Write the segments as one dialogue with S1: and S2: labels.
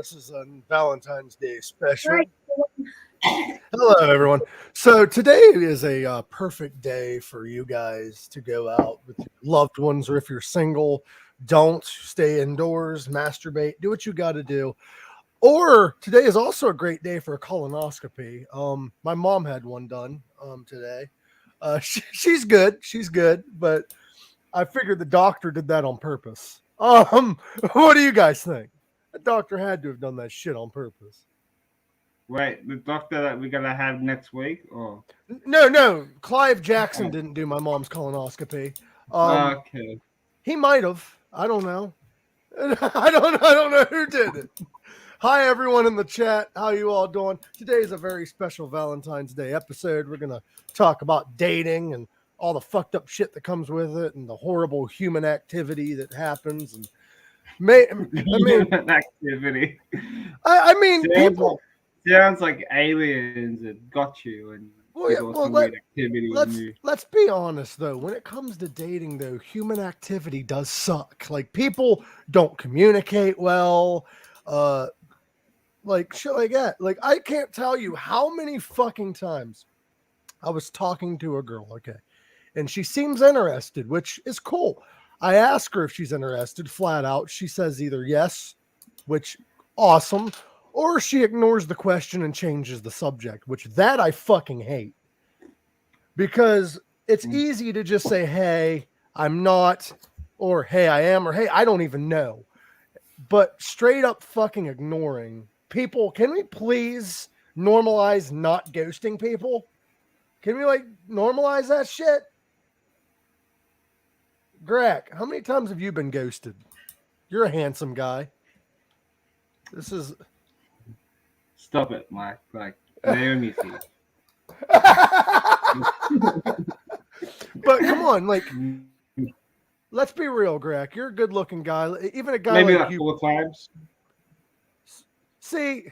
S1: This is a Valentine's Day special.
S2: Right.
S1: Hello, everyone. So today is a perfect day for you guys to go out with your loved ones, or if you're single, don't stay indoors, masturbate, do what you got to do. Or today is also a great day for a colonoscopy. My mom had one done today. She's good. She's good, but I figured the doctor did that on purpose. What do you guys think? The doctor had to have done that shit on purpose.
S3: Wait, the doctor that we're gonna have next week, or
S1: No. Clive Jackson didn't do my mom's colonoscopy.
S3: okay,
S1: He might have. I don't know. I don't know who did it. Hi everyone in the chat. How you all doing? Today is a very special Valentine's Day episode. We're gonna talk about dating and all the fucked up shit that comes with it, and the horrible human activity that happens. And
S3: activity.
S1: I mean, people.
S3: Sounds like aliens that got you and did all some weird activity on you.
S1: Let's be honest though. When it comes to dating, though, human activity does suck. Like people don't communicate well. Like shit like that. Like I can't tell you how many fucking times I was talking to a girl, okay, and she seems interested, which is cool. I ask her if she's interested flat out. She says either yes, which awesome, or she ignores the question and changes the subject, which that I fucking hate. Because it's easy to just say, hey, I'm not, or hey, I am, or hey, I don't even know. But straight up fucking ignoring people, can we please normalize not ghosting people? Can we like normalize that shit? Gorak, how many times have you been ghosted? You're a handsome guy. This is...
S3: Stop it, Mike. Like, Naomi sees.
S1: But come on, like, let's be real, Gorak. You're a good-looking guy. Even a guy
S3: Maybe
S1: like
S3: like
S1: you.
S3: 4 times.
S1: See,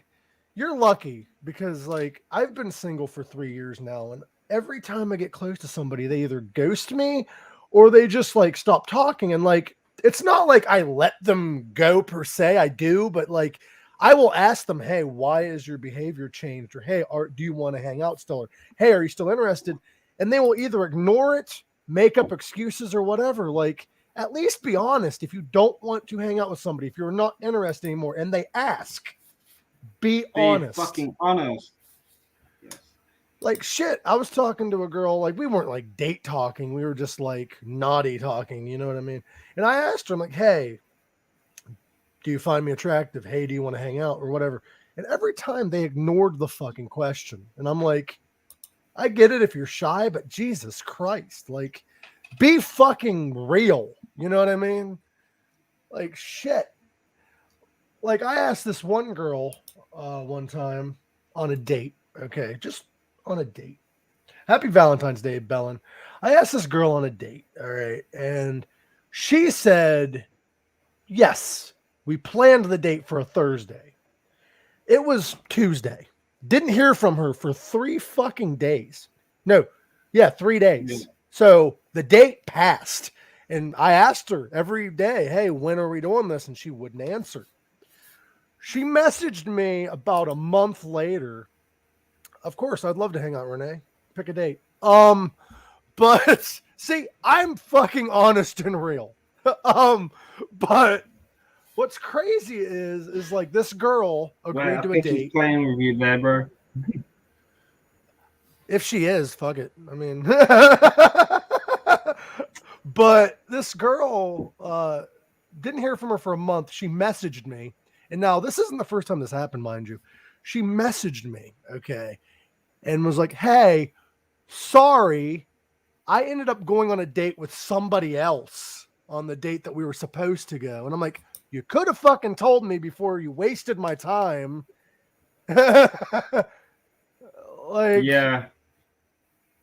S1: you're lucky because, like, I've been single for 3 years now, and every time I get close to somebody, they either ghost me or they just like stop talking. And like, it's not like I let them go per se. I do, but like, I will ask them, hey, why is your behavior changed? Or hey, do you want to hang out still? Or hey, are you still interested? And they will either ignore it, make up excuses, or whatever. Like, at least be honest. If you don't want to hang out with somebody, if you're not interested anymore, and they ask, be honest.
S3: Fucking honest. Yes.
S1: Like shit, I was talking to a girl, like we weren't like date talking, we were just like naughty talking, you know what I mean? And I asked her, I'm like, hey, do you find me attractive? Hey, do you want to hang out or whatever? And every time they ignored the fucking question. And I'm like, I get it if you're shy, but Jesus Christ, like be fucking real. You know what I mean? Like shit. Like I asked this one girl one time on a date. Okay, just on a date. Happy Valentine's Day, Bellin. I asked this girl on a date, all right, and she said, yes, we planned the date for a Thursday. It was Tuesday. Didn't hear from her for 3 fucking days. No, yeah, 3 days.
S3: Yeah.
S1: So the date passed, and I asked her every day, hey, when are we doing this? And she wouldn't answer. She messaged me about a month later. Of course, I'd love to hang out, Renee. Pick a date. But see, I'm fucking honest and real. But what's crazy is like this girl agreed to a date.
S3: She's playing with you there, bro.
S1: If she is, fuck it. I mean, but this girl didn't hear from her for a month. She messaged me, and now this isn't the first time this happened, mind you. She messaged me, okay, and was like, hey, sorry, I ended up going on a date with somebody else on the date that we were supposed to go. And I'm like, you could have fucking told me before you wasted my time. Like,
S3: yeah.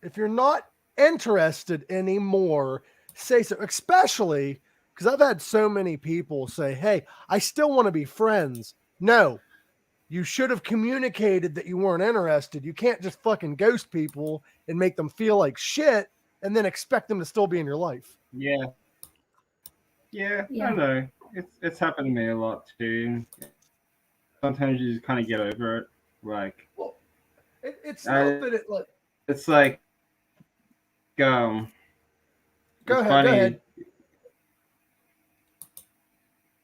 S1: If you're not interested anymore, say so. Especially because I've had so many people say, hey, I still want to be friends. No. You should have communicated that you weren't interested. You can't just fucking ghost people and make them feel like shit and then expect them to still be in your life.
S3: Yeah. Yeah. I know. It's happened to me a lot too. sometimes you just kind of get over it. Like,
S1: well, it's not that it like.
S3: it's like
S1: Go
S3: it's
S1: ahead. Go
S3: funny.
S1: ahead.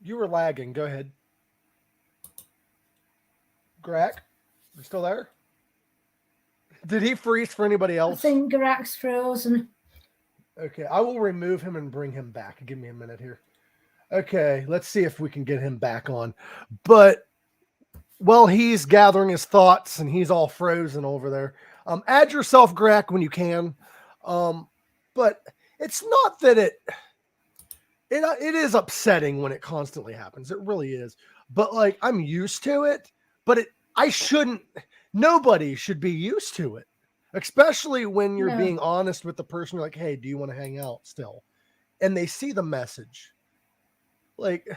S1: You were lagging. Go ahead. Gorak, you still there? Did he freeze for anybody else?
S2: I think Gorak's frozen.
S1: Okay, I will remove him and bring him back. Give me a minute here. Okay, let's see if we can get him back on. But while he's gathering his thoughts and he's all frozen over there, add yourself, Gorak, when you can. But it's not that it is upsetting when it constantly happens. It really is. But like I'm used to it. But I shouldn't. Nobody should be used to it, especially when you're being honest with the person. You're like, hey, do you want to hang out still? And they see the message. Like,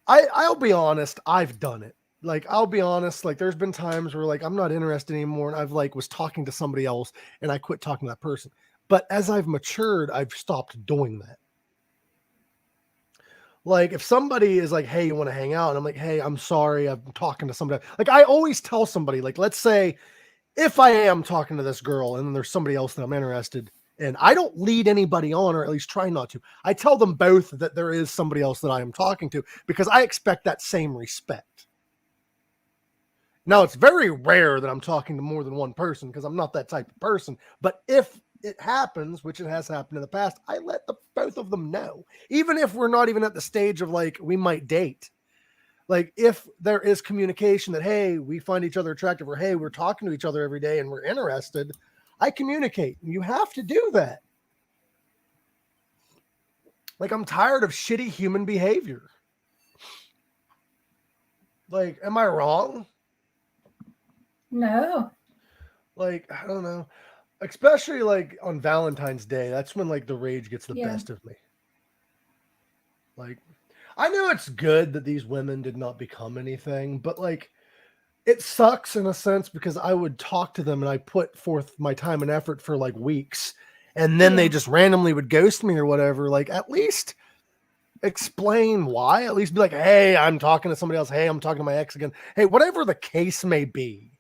S1: I'll be honest. I've done it. Like, I'll be honest. Like, there's been times where like I'm not interested anymore, and I've like was talking to somebody else, and I quit talking to that person. But as I've matured, I've stopped doing that. Like if somebody is like, hey, you want to hang out? And I'm like, hey, I'm sorry, I'm talking to somebody. Like I always tell somebody, like, let's say if I am talking to this girl and then there's somebody else that I'm interested in, I don't lead anybody on, or at least try not to. I tell them both that there is somebody else that I am talking to because I expect that same respect. Now, it's very rare that I'm talking to more than one person because I'm not that type of person. But if it happens, which it has happened in the past, I let both of them know, even if we're not even at the stage of like we might date. Like if there is communication that, hey, we find each other attractive, or hey, we're talking to each other every day and we're interested, I communicate. You have to do that. Like I'm tired of shitty human behavior. Like, am I wrong?
S2: No.
S1: Like, I don't know. Especially like on Valentine's Day, that's when like the rage gets the best of me. Like, I know it's good that these women did not become anything, but like, it sucks in a sense because I would talk to them and I put forth my time and effort for like weeks, and then they just randomly would ghost me or whatever. Like, at least explain why. At least be like, hey, I'm talking to somebody else. Hey, I'm talking to my ex again. Hey, whatever the case may be.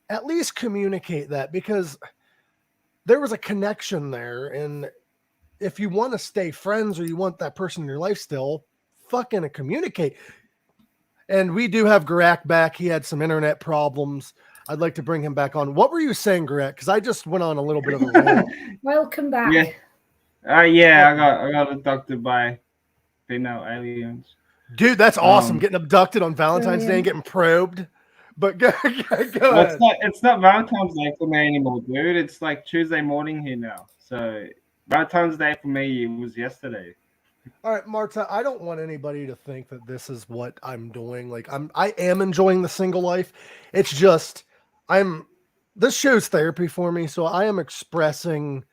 S1: At least communicate that because there was a connection there. And if you want to stay friends or you want that person in your life still, fucking communicate. And we do have Gorak back. He had some internet problems. I'd like to bring him back on. What were you saying, Gorak? Because I just went on a little bit of a rant.
S2: Welcome back.
S3: Yeah, I got abducted by female aliens.
S1: Dude, that's awesome. Getting abducted on Valentine's Day and getting probed. But go ahead.
S3: It's not Valentine's Day for me anymore, dude. It's like Tuesday morning here now. So Valentine's Day for me was yesterday.
S1: All right, Marta, I don't want anybody to think that this is what I'm doing. Like I am enjoying the single life. It's just this show's therapy for me, so I am expressing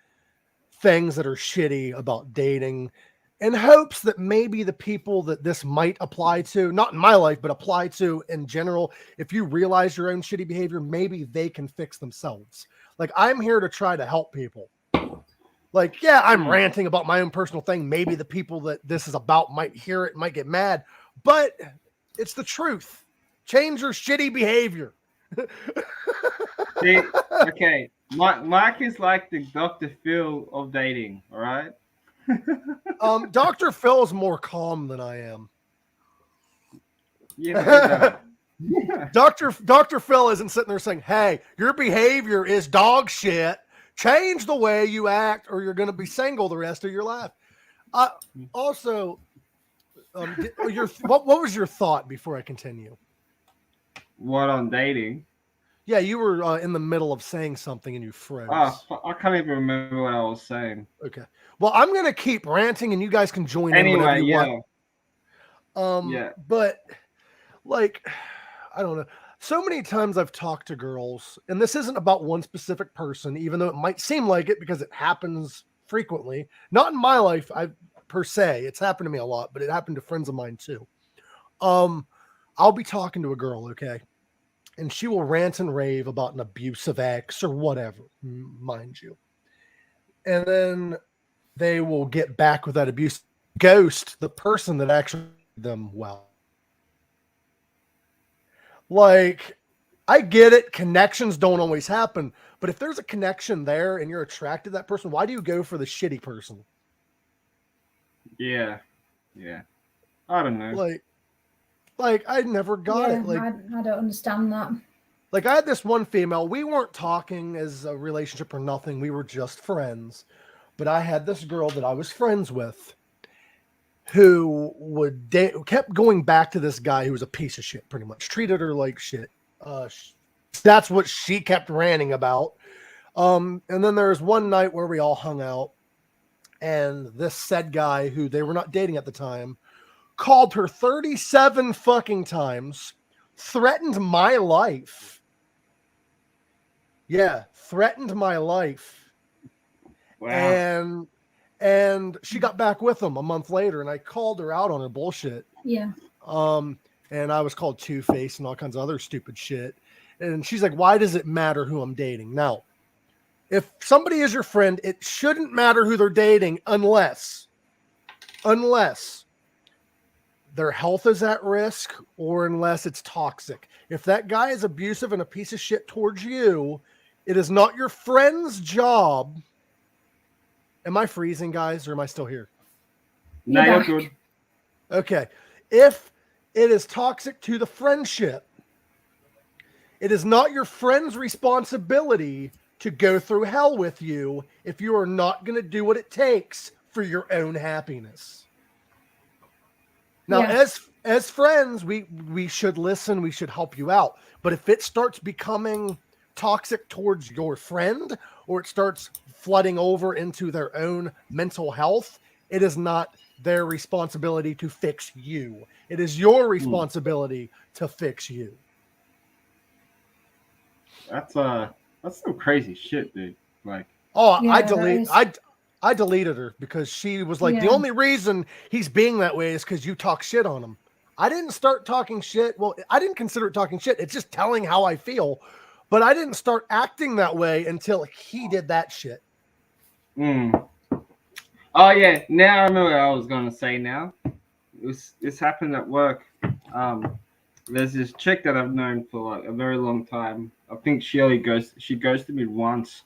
S1: things that are shitty about dating in hopes that maybe the people that this might apply to, not in my life, but apply to in general, if you realize your own shitty behavior, maybe they can fix themselves. Like I'm here to try to help people. Like, yeah, I'm ranting about my own personal thing. Maybe the people that this is about might hear it, might get mad, but it's the truth. Change your shitty behavior.
S3: See, okay, Mike is like the Dr. Phil of dating, all right?
S1: Dr. Phil's more calm than I am.
S3: Yeah,
S1: Dr. Phil isn't sitting there saying, hey, your behavior is dog shit. Change the way you act or you're going to be single the rest of your life. Also, what was your thought before I continue?
S3: What on dating?
S1: Yeah, you were in the middle of saying something and you froze.
S3: Oh, I can't even remember what I was saying.
S1: Okay. Well, I'm going to keep ranting and you guys can join in whenever you want. But like, I don't know. So many times I've talked to girls, and this isn't about one specific person, even though it might seem like it because it happens frequently. Not in my life, per se. It's happened to me a lot, but it happened to friends of mine too. I'll be talking to a girl, okay, and she will rant and rave about an abusive ex or whatever, mind you. And then they will get back with that abuse, ghost the person that actually did them well. Like, I get it. Connections don't always happen. But if there's a connection there and you're attracted to that person, why do you go for the shitty person?
S3: Yeah. I don't know.
S1: Like I never got it.
S2: I don't understand that.
S1: Like I had this one female. We weren't talking as a relationship or nothing. We were just friends. But I had this girl that I was friends with who kept going back to this guy who was a piece of shit, pretty much. Treated her like shit. That's what she kept ranting about. And then there was one night where we all hung out, and this said guy, who they were not dating at the time, called her 37 fucking times, threatened my life. Yeah, threatened my life.
S3: Wow.
S1: And she got back with him a month later, and I called her out on her bullshit.
S2: Yeah.
S1: And I was called two-faced and all kinds of other stupid shit. And she's like, why does it matter who I'm dating? Now, if somebody is your friend, it shouldn't matter who they're dating unless their health is at risk or unless it's toxic. If that guy is abusive and a piece of shit towards you, it is not your friend's job. Am I freezing, guys, or am I still here?
S3: No, you're good.
S1: Okay. If it is toxic to the friendship, it is not your friend's responsibility to go through hell with you if you are not going to do what it takes for your own happiness. Now, as friends, we should listen, we should help you out. But if it starts becoming toxic towards your friend, or it starts flooding over into their own mental health, it is not their responsibility to fix you. It is your responsibility to fix you.
S3: That's some crazy shit, dude. Like,
S1: I deleted her because she was like, the only reason he's being that way is because you talk shit on him. I didn't start talking shit. Well, I didn't consider it talking shit. It's just telling how I feel. But I didn't start acting that way until he did that shit.
S3: Oh yeah, now I remember what I was gonna say. Now, this happened at work. There's this chick that I've known for like a very long time. I think she ghosted me once,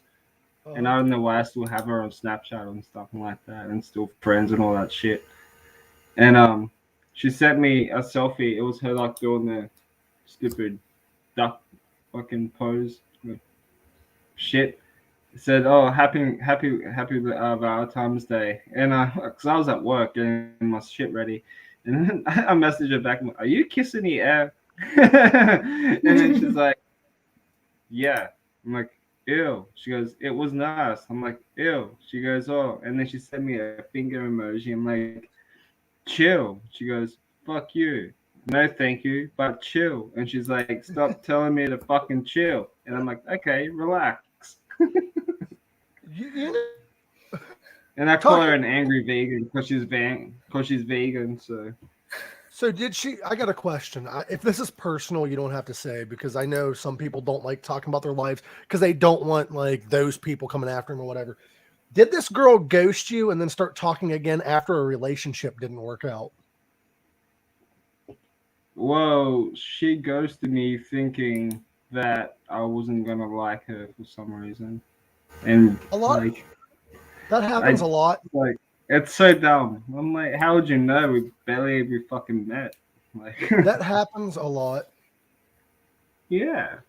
S3: and I don't know why I still have her on Snapchat and stuff like that, and still friends and all that shit. And she sent me a selfie. It was her like doing the stupid duck fucking pose shit. It said, "Oh, happy Valentine's Day," and because I was at work getting my shit ready, and then I messaged her back, "Are you kissing the air?" And then she's like, "Yeah." I'm like, "Ew." She goes, "It was nice." I'm like, "Ew." She goes, "Oh," and then she sent me a finger emoji. I'm like, "Chill." She goes, "Fuck you." No, thank you, but chill. And she's like, "Stop telling me to fucking chill." And I'm like, "Okay, relax." And I call her an angry vegan because she's vegan.
S1: So did she? I got a question. If this is personal, you don't have to say, because I know some people don't like talking about their lives because they don't want like those people coming after them or whatever. Did this girl ghost you and then start talking again after a relationship didn't work out?
S3: Whoa, she ghosted me thinking that I wasn't gonna like her for some reason, and
S1: A lot.
S3: like
S1: That happens a lot.
S3: Like, it's so dumb. I'm like, how would you know? We barely ever fucking met. Like,
S1: that happens a lot.
S3: Yeah.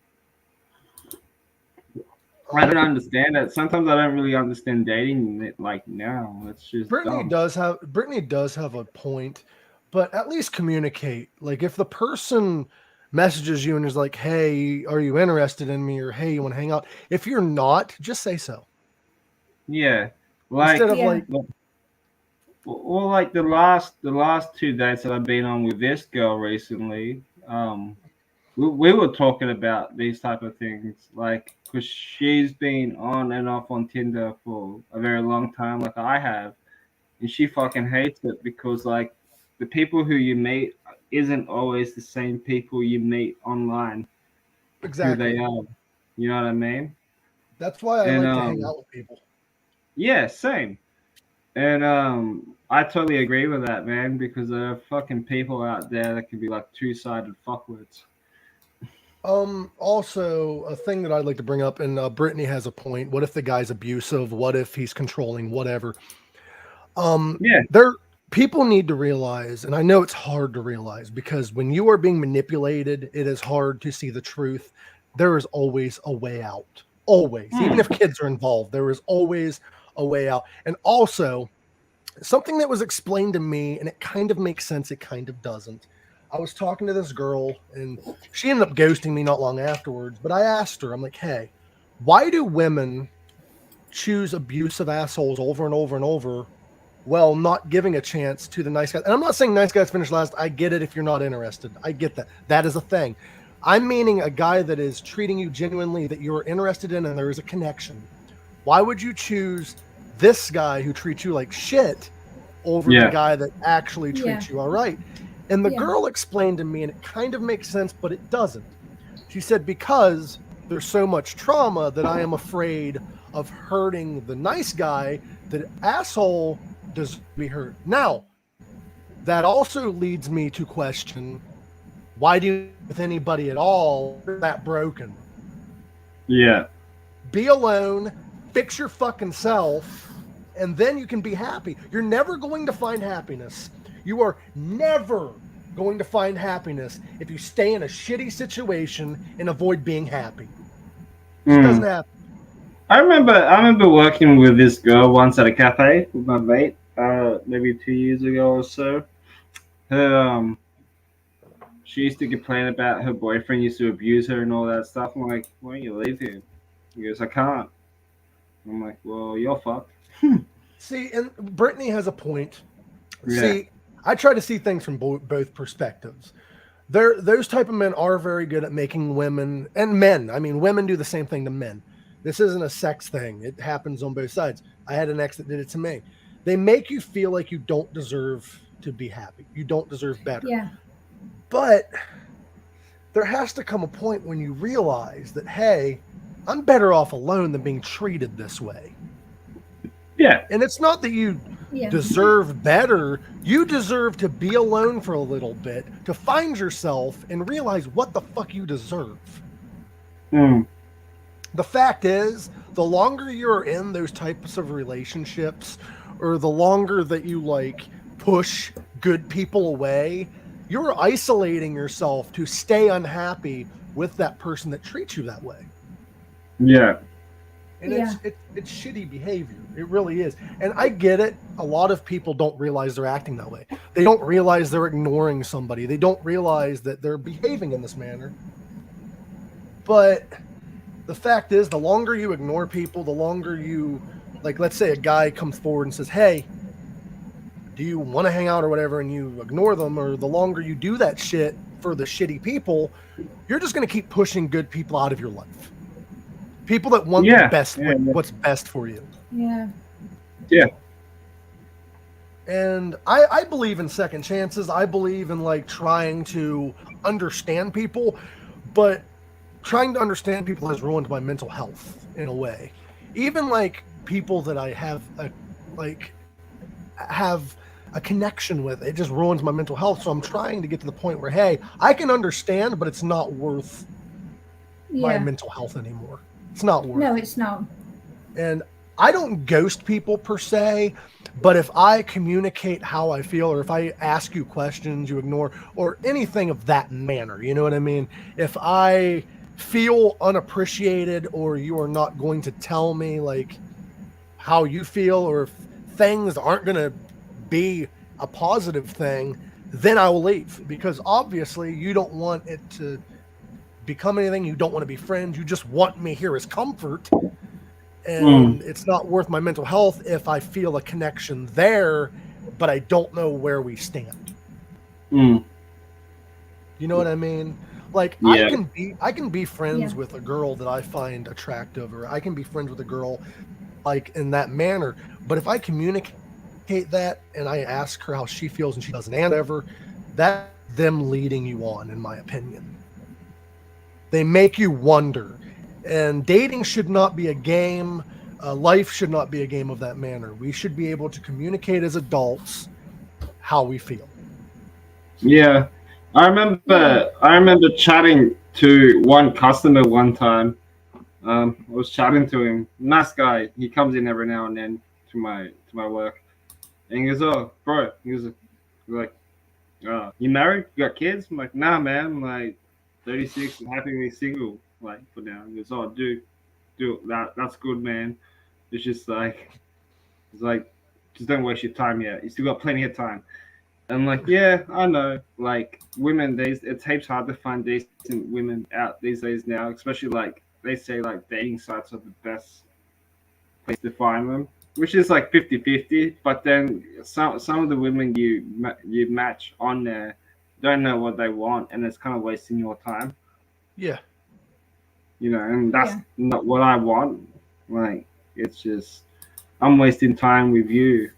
S3: I don't understand it. Sometimes I don't really understand dating it like now. It's just
S1: Brittany
S3: dumb.
S1: does have a point, but at least communicate. Like if the person messages you and is like, "Hey, are you interested in me?" or "Hey, you want to hang out?" If you're not, just say so.
S3: Yeah. Like
S1: instead of like,
S3: well, like the last 2 dates that I've been on with this girl recently, we were talking about these type of things, like because she's been on and off on Tinder for a very long time, like I have, and she fucking hates it because like the people who you meet isn't always the same people you meet online.
S1: exactly.
S3: Who they are, you know what I mean?
S1: That's why I like to hang out with people.
S3: Yeah, same. And I totally agree with that, man, because there are fucking people out there that can be like two-sided fuckwits.
S1: Also, a thing that I'd like to bring up, and Brittany has a point. What if the guy's abusive? What if he's controlling? Whatever.
S3: Yeah.
S1: There, people need to realize, and I know it's hard to realize because when you are being manipulated, it is hard to see the truth. There is always a way out. Always, even if kids are involved, there is always a way out. And also, something that was explained to me, and it kind of makes sense, it kind of doesn't. I was talking to this girl, and she ended up ghosting me not long afterwards. But I asked her, I'm like, hey, why do women choose abusive assholes over and over and over while not giving a chance to the nice guys? And I'm not saying nice guys finish last. I get it if you're not interested. I get that. That is a thing. I'm meaning a guy that is treating you genuinely, that you're interested in, and there is a connection. Why would you choose this guy who treats you like shit over the guy that actually treats you all right? And the girl explained to me, and it kind of makes sense, but it doesn't. She said, because there's so much trauma that I am afraid of hurting the nice guy, that asshole deserves to be hurt. Now, that also leads me to question, why do you with anybody at all that broken?
S3: Yeah.
S1: Be alone, fix your fucking self, and then you can be happy. You're never going to find happiness. You are never going to find happiness if you stay in a shitty situation and avoid being happy. It doesn't happen.
S3: I remember working with this girl once at a cafe with my mate, maybe 2 years ago or so. She used to complain about her boyfriend used to abuse her and all that stuff. I'm like, why don't you leave him? He goes, I can't. I'm like, well, you're fucked.
S1: See, and Brittany has a point.
S3: Yeah.
S1: See, I try to see things from both perspectives. Those type of men are very good at making women, and men, I mean, women do the same thing to men. This isn't a sex thing. It happens on both sides. I had an ex that did it to me. They make you feel like you don't deserve to be happy. You don't deserve better.
S2: Yeah.
S1: But there has to come a point when you realize that, hey, I'm better off alone than being treated this way.
S3: Yeah.
S1: And it's not that you deserve better. You deserve to be alone for a little bit, to find yourself and realize what the fuck you deserve. The fact is, the longer you're in those types of relationships, or the longer that you like push good people away, you're isolating yourself to stay unhappy with that person that treats you that way.
S3: Yeah.
S1: And it's shitty behavior. It really is. And I get it. A lot of people don't realize they're acting that way. They don't realize they're ignoring somebody. They don't realize that they're behaving in this manner. But the fact is, the longer you ignore people, the longer you, like, let's say a guy comes forward and says, hey, do you want to hang out or whatever, and you ignore them, or the longer you do that shit for the shitty people, you're just going to keep pushing good people out of your life. People that want the best, what's best for you.
S2: Yeah.
S3: Yeah.
S1: And I believe in second chances. I believe in like trying to understand people, but trying to understand people has ruined my mental health in a way. Even like people that I have a connection with, it just ruins my mental health. So I'm trying to get to the point where, hey, I can understand, but it's not worth my mental health anymore. It's not worth it.
S2: No, it's not.
S1: And I don't ghost people per se, but if I communicate how I feel, or if I ask you questions you ignore, or anything of that manner, you know what I mean? If I feel unappreciated, or you are not going to tell me like how you feel, or if things aren't going to be a positive thing, then I will leave, because obviously you don't want it to become anything. You don't want to be friends. You just want me here as comfort. And it's not worth my mental health if I feel a connection there, but I don't know where we stand. You know what I mean? Like, I can be friends with a girl that I find attractive, or I can be friends with a girl like in that manner. But if I communicate that and I ask her how she feels and she doesn't, and ever, that's them leading you on, in my opinion. They make you wonder. And dating should not be a game. Life should not be a game of that manner. We should be able to communicate as adults how we feel.
S3: Yeah. I remember chatting to one customer one time. I was chatting to him. Nice guy. He comes in every now and then to my work. And he goes, "Oh, bro," he goes like, "You married? You got kids?" I'm like, "Nah, man. I'm like 36 and happily single, like for now." He goes, "Oh, dude, that's good, man. It's just like it's like just don't waste your time yet. You still got plenty of time." I'm like, "Yeah, I know. Like women, it's heaps hard to find decent women out these days now, especially like they say like dating sites are the best place to find them, which is like 50-50. But then some of the women you match on there don't know what they want, and it's kind of wasting your time,
S1: Yeah.
S3: and that's
S2: Yeah.
S3: not what I want. Like it's just I'm wasting time with you,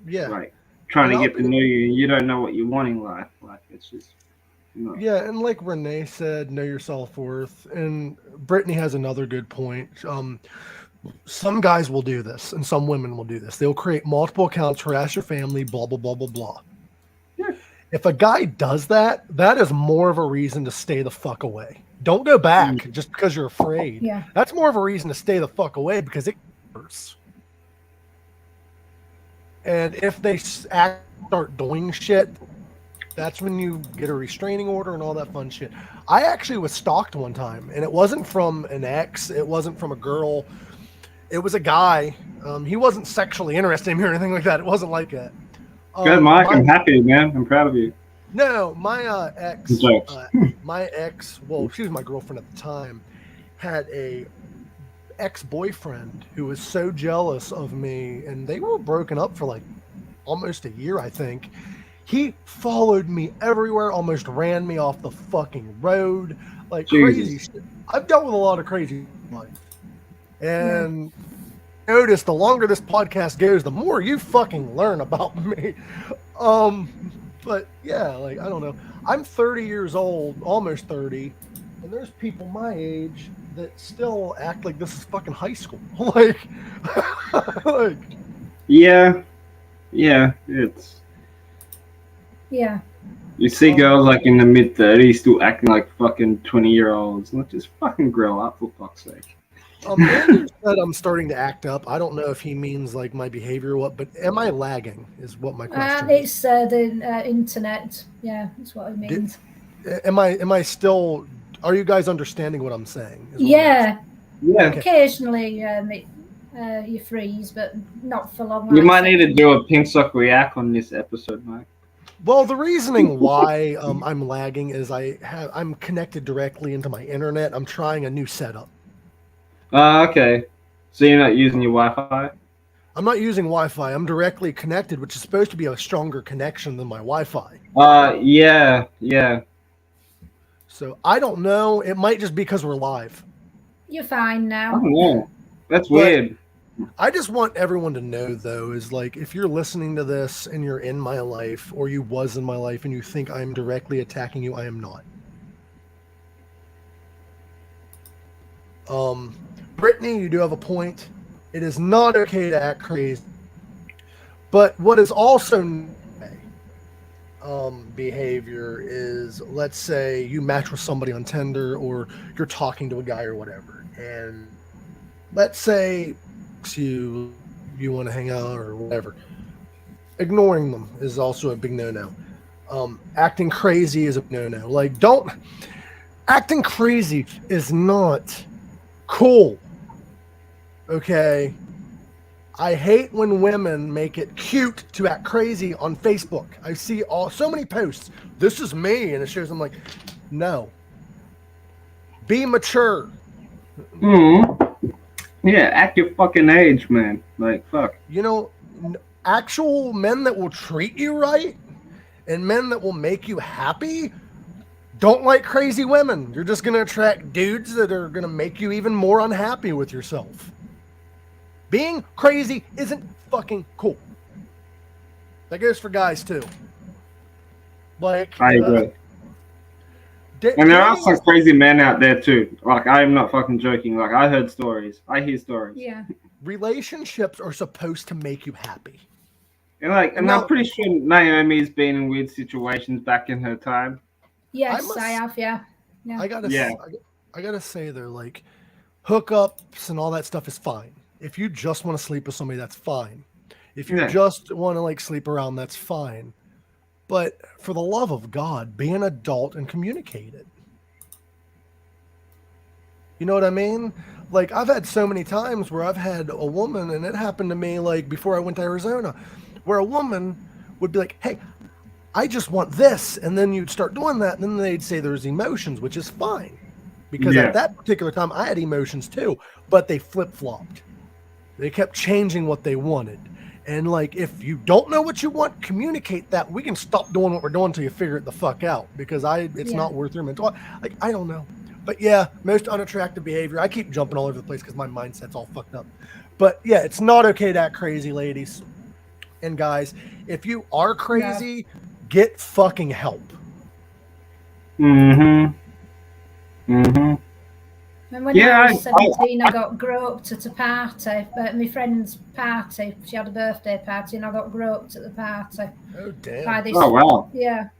S1: Yeah.
S3: like trying
S1: And
S3: to
S1: I'll
S3: get to
S1: be,
S3: know you, and you don't know what you want in life. Like it's just
S1: yeah, and like Renee said, know your self-worth. And Brittany has another good point. Some guys will do this and some women will do this. They'll create multiple accounts, harass your family, blah, blah, blah, blah, blah.
S3: Yeah.
S1: If a guy does that, that is more of a reason to stay the fuck away. Don't go back just because you're afraid.
S2: Yeah.
S1: That's more of a reason to stay the fuck away because it hurts. And if they start doing shit, that's when you get a restraining order and all that fun shit. I actually was stalked one time, and it wasn't from an ex. It wasn't from a girl. It was a guy. He wasn't sexually interested in me or anything like that. It wasn't like that.
S3: Good, Mike. I'm happy, man. I'm proud of you.
S1: No, my ex,
S3: Jokes.
S1: well, she was my girlfriend at the time, had a ex-boyfriend who was so jealous of me, and they were broken up for like almost a year, I think. He followed me everywhere, almost ran me off the fucking road, like crazy shit. I've dealt with a lot of crazy life. And notice the longer this podcast goes, the more you fucking learn about me. But yeah, like I don't know. I'm 30 years old, almost 30, and there's people my age that still act like this is fucking high school. like
S3: Yeah, it's.
S2: Yeah.
S3: You see girls like in the mid-30s still acting like fucking 20-year-olds. Like, just fucking grow up, for fuck's sake.
S1: Andrew said I'm starting to act up. I don't know if he means like my behavior or what, but am I lagging is what my question is.
S2: It's the internet. Yeah, that's what it means.
S1: Am I still, are you guys understanding what I'm saying? Is what I'm
S2: Yeah.
S3: Yeah.
S1: Okay.
S2: Occasionally you freeze, but not for long.
S3: You might need to do a pink sock react on this episode, Mike.
S1: Well, the reasoning why I'm lagging is I'm connected directly into my internet. I'm trying a new setup.
S3: Okay. So you're not using your Wi-Fi?
S1: I'm not using Wi-Fi. I'm directly connected, which is supposed to be a stronger connection than my Wi-Fi.
S3: Yeah.
S1: So I don't know. It might just be because we're live.
S2: You're fine
S3: I
S2: now.
S3: don't know. That's
S1: But-
S3: weird.
S1: I just want everyone to know, though, is like if you're listening to this and you're in my life or you was in my life and you think I'm directly attacking you, I am not. Brittany, you do have a point. It is not okay to act crazy. But what is also behavior is, let's say you match with somebody on Tinder or you're talking to a guy or whatever, and let's say you want to hang out or whatever. Ignoring them is also a big no-no. Acting crazy is a no-no. Like, acting crazy is not cool. Okay. I hate when women make it cute to act crazy on Facebook. I see so many posts. This is me, and it shows them like, no. Be mature.
S3: Yeah, act your fucking age, man. Like, fuck.
S1: You know, actual men that will treat you right and men that will make you happy don't like crazy women. You're just going to attract dudes that are going to make you even more unhappy with yourself. Being crazy isn't fucking cool. That goes for guys too. Like,
S3: I agree. And there are some crazy men out there too. Like, I am not fucking joking. Like, I heard stories. I hear stories.
S2: Yeah.
S1: Relationships are supposed to make you happy.
S3: And I'm pretty sure Naomi's been in weird situations back in her time.
S2: Yes, I have, yeah. Yeah.
S1: I gotta say though, like hookups and all that stuff is fine. If you just want to sleep with somebody, that's fine. If you
S3: Yeah.
S1: just want to like sleep around, that's fine. But for the love of God, be an adult and communicate it. You know what I mean? Like I've had so many times where I've had a woman, and it happened to me like before I went to Arizona, where a woman would be like, "Hey, I just want this," and then you'd start doing that, and then they'd say there's emotions, which is fine, because at that particular time I had emotions too, but they flip flopped. They kept changing what they wanted. And like, if you don't know what you want, communicate that. We can stop doing what we're doing until you figure it the fuck out, because it's not worth your mental. Like, I don't know. But yeah, most unattractive behavior. I keep jumping all over the place because my mindset's all fucked up. But yeah, it's not okay to act crazy, ladies and guys. If you are crazy, get fucking help.
S2: And when I was 17, I got groped at a party, at my friend's party. She had a birthday party, and I got groped at the party.
S1: Oh, damn.
S2: By this,
S3: oh, wow.
S2: Yeah.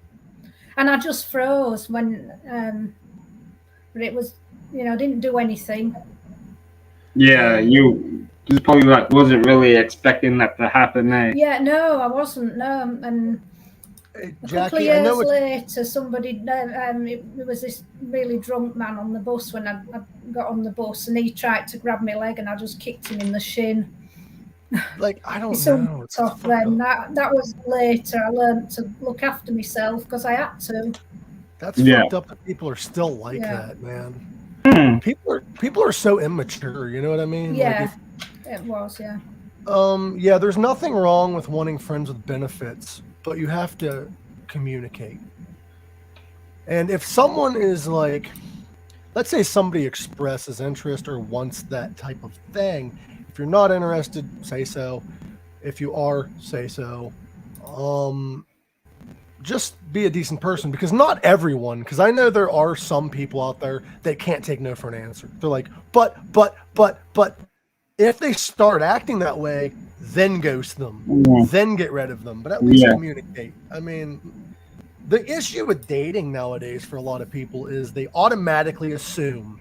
S2: And I just froze when, but it was, I didn't do anything.
S3: Yeah, you probably like wasn't really expecting that to happen, eh?
S2: Yeah, no, I wasn't, no. And a couple of years later, somebody, it was this really drunk man on the bus when I got on the bus, and he tried to grab my leg, and I just kicked him in the shin.
S1: Like, I don't know.
S2: It's off then. That was later. I learned to look after myself because I had to.
S1: That's fucked up that people are still like that, man. People are so immature, you know what I mean?
S2: Yeah, it was, yeah.
S1: Yeah, there's nothing wrong with wanting friends with benefits, but you have to communicate. And if someone is like, let's say somebody expresses interest or wants that type of thing, if you're not interested, say so. If you are, say so. Just be a decent person, because not everyone, because I know there are some people out there that can't take no for an answer. They're like, but if they start acting that way, then ghost them, then get rid of them, but at least communicate. I mean, the issue with dating nowadays for a lot of people is they automatically assume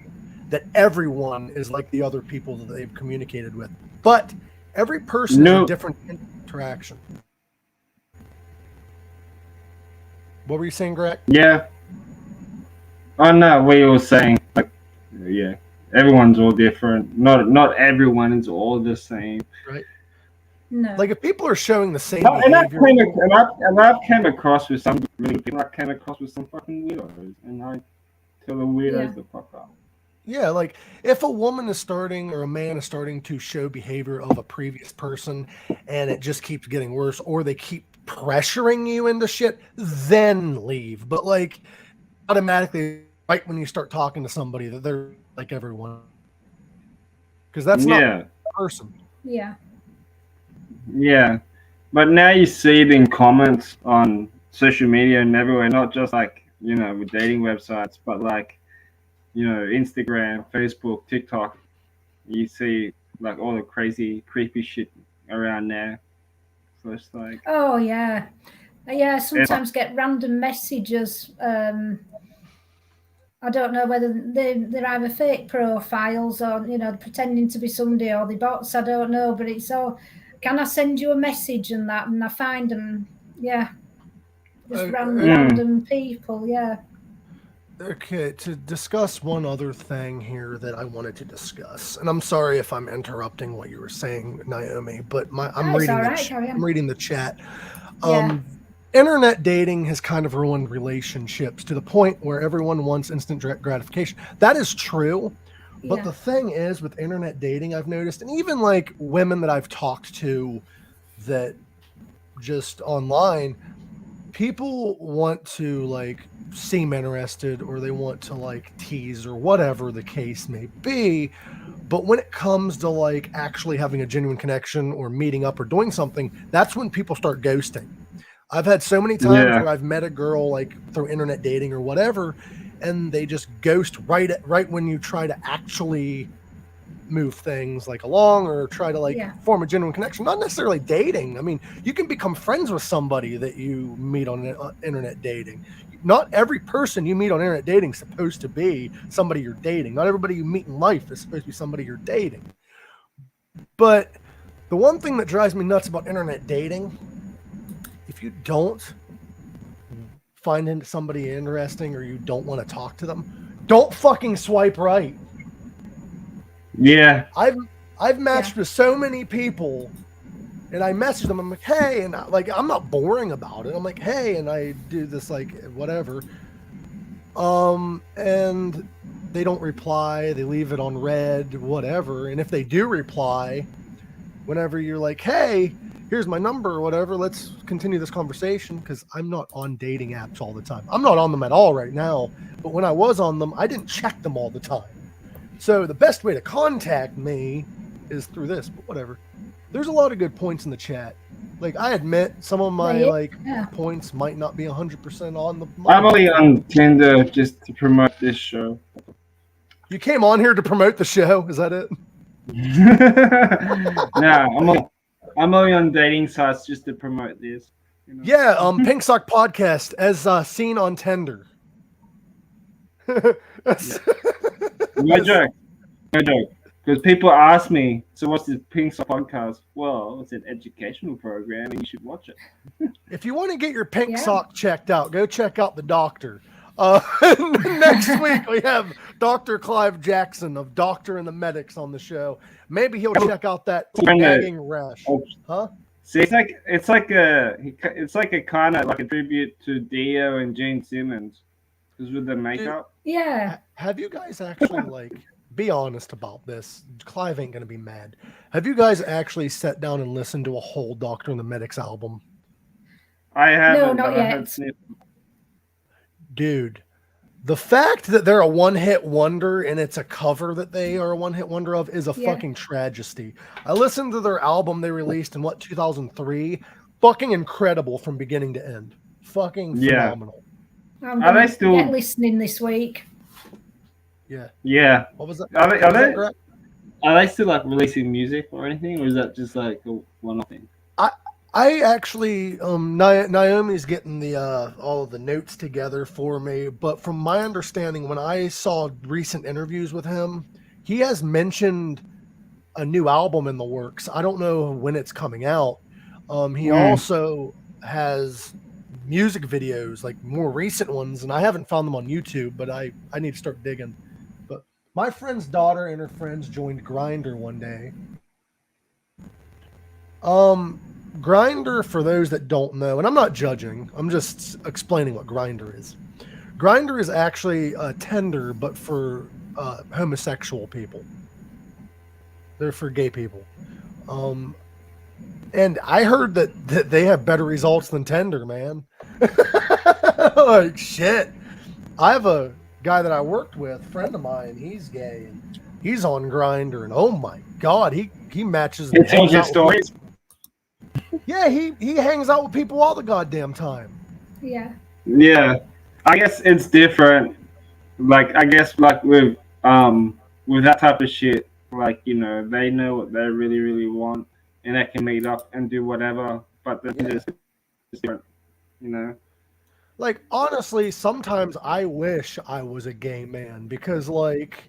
S1: that everyone is like the other people that they've communicated with, but every person is a different interaction. What were you saying, Greg?
S3: Yeah. Oh no, what you were saying, like, yeah, everyone's all different. Not everyone is all the same.
S1: Right.
S2: No.
S1: Like if people are showing the same behavior,
S3: and I've came across with some really people. I came across with some fucking weirdos, and I tell the weirdos the fuck up.
S1: Yeah, like if a woman is starting or a man is starting to show behavior of a previous person, and it just keeps getting worse, or they keep pressuring you into shit, then leave. But like automatically, right when you start talking to somebody, that they're like everyone, because that's not a person.
S2: Yeah.
S3: Yeah, but now you see it in comments on social media and everywhere, not just like, with dating websites, but like, Instagram, Facebook, TikTok. You see like all the crazy, creepy shit around there. So it's like,
S2: oh yeah, sometimes get random messages. I don't know whether they're either fake profiles or pretending to be somebody, or the bots. I don't know, but it's all. Can I send you a message and that? And I find them, just random people,
S1: Okay, to discuss one other thing here that I wanted to discuss, and I'm sorry if I'm interrupting what you were saying, Naomi, but I'm reading the chat. Internet dating has kind of ruined relationships to the point where everyone wants instant gratification. That is true, but the thing is, with internet dating, I've noticed, and even like women that I've talked to that just online, people want to like seem interested, or they want to like tease, or whatever the case may be. But when it comes to like actually having a genuine connection or meeting up or doing something, that's when people start ghosting. I've had so many times where I've met a girl like through internet dating or whatever, and they just ghost right when you try to actually move things like along or try to like
S2: Yeah.
S1: form a genuine connection. Not necessarily dating. I mean, you can become friends with somebody that you meet on internet dating. Not every person you meet on internet dating is supposed to be somebody you're dating. Not everybody you meet in life is supposed to be somebody you're dating. But the one thing that drives me nuts about internet dating, if you don't find somebody interesting or you don't want to talk to them, don't fucking swipe right.
S3: Yeah.
S1: I've matched with so many people, and I message them. I'm like, hey, and I'm not boring about it. I'm like, hey, and I do this like whatever. And they don't reply. They leave it on red, whatever. And if they do reply, whenever you're like, hey, here's my number or whatever, let's continue this conversation, because I'm not on dating apps all the time. I'm not on them at all right now. But when I was on them, I didn't check them all the time. So the best way to contact me is through this, but whatever. There's a lot of good points in the chat. Like, I admit some of my points might not be 100% on the mic.
S3: I'm only on Tinder just to promote this show.
S1: You came on here to promote the show, is that it?
S3: Nah, I'm only on dating sites just to promote this. You know?
S1: Yeah, Pink Sock Podcast as seen on Tinder.
S3: No joke. Because people ask me, so what's this Pink Sock Podcast? Well, it's an educational program and you should watch it.
S1: If you want to get your pink sock checked out, go check out the doctor. Next week we have Dr. Clive Jackson of Doctor and the Medics on the show. Maybe he'll check out that nagging rash. Huh?
S3: See, it's like a kind of like a tribute to Dio and Gene Simmons, because with the makeup.
S2: Yeah.
S1: Have you guys actually be honest about this? Clive ain't gonna be mad. Have you guys actually sat down and listened to a whole Doctor and the Medics album?
S3: I haven't.
S2: No, not yet.
S1: Dude, the fact that they're a one-hit wonder and it's a cover that they are a one-hit wonder of is a fucking tragedy. I listened to their album they released in 2003. Fucking incredible from beginning to end. Fucking phenomenal.
S2: I'm going to get listening this week.
S3: Yeah.
S1: What was that?
S3: Are they still like releasing music or anything, or is that just like a one-off thing?
S1: I actually Naomi's getting the all of the notes together for me, but from my understanding, when I saw recent interviews with him, he has mentioned a new album in the works. I don't know when it's coming out. He also has music videos, like more recent ones, and I haven't found them on YouTube, but I need to start digging. But my friend's daughter and her friends joined Grindr one day. Grindr, for those that don't know, and I'm not judging, I'm just explaining what Grindr is. Grindr is actually a Tinder, but for homosexual people. They're for gay people. And I heard that they have better results than Tinder, man. Like, shit. I have a guy that I worked with, a friend of mine, he's gay, and he's on Grindr, and oh my God, he matches.
S3: He tells you stories.
S1: Yeah, he hangs out with people all the goddamn time.
S2: Yeah.
S3: Yeah, I guess it's different. Like, I guess like with that type of shit, like, you know, they know what they really, really want, and they can meet up and do whatever. But it's different, you know.
S1: Like, honestly, sometimes I wish I was a gay man, because like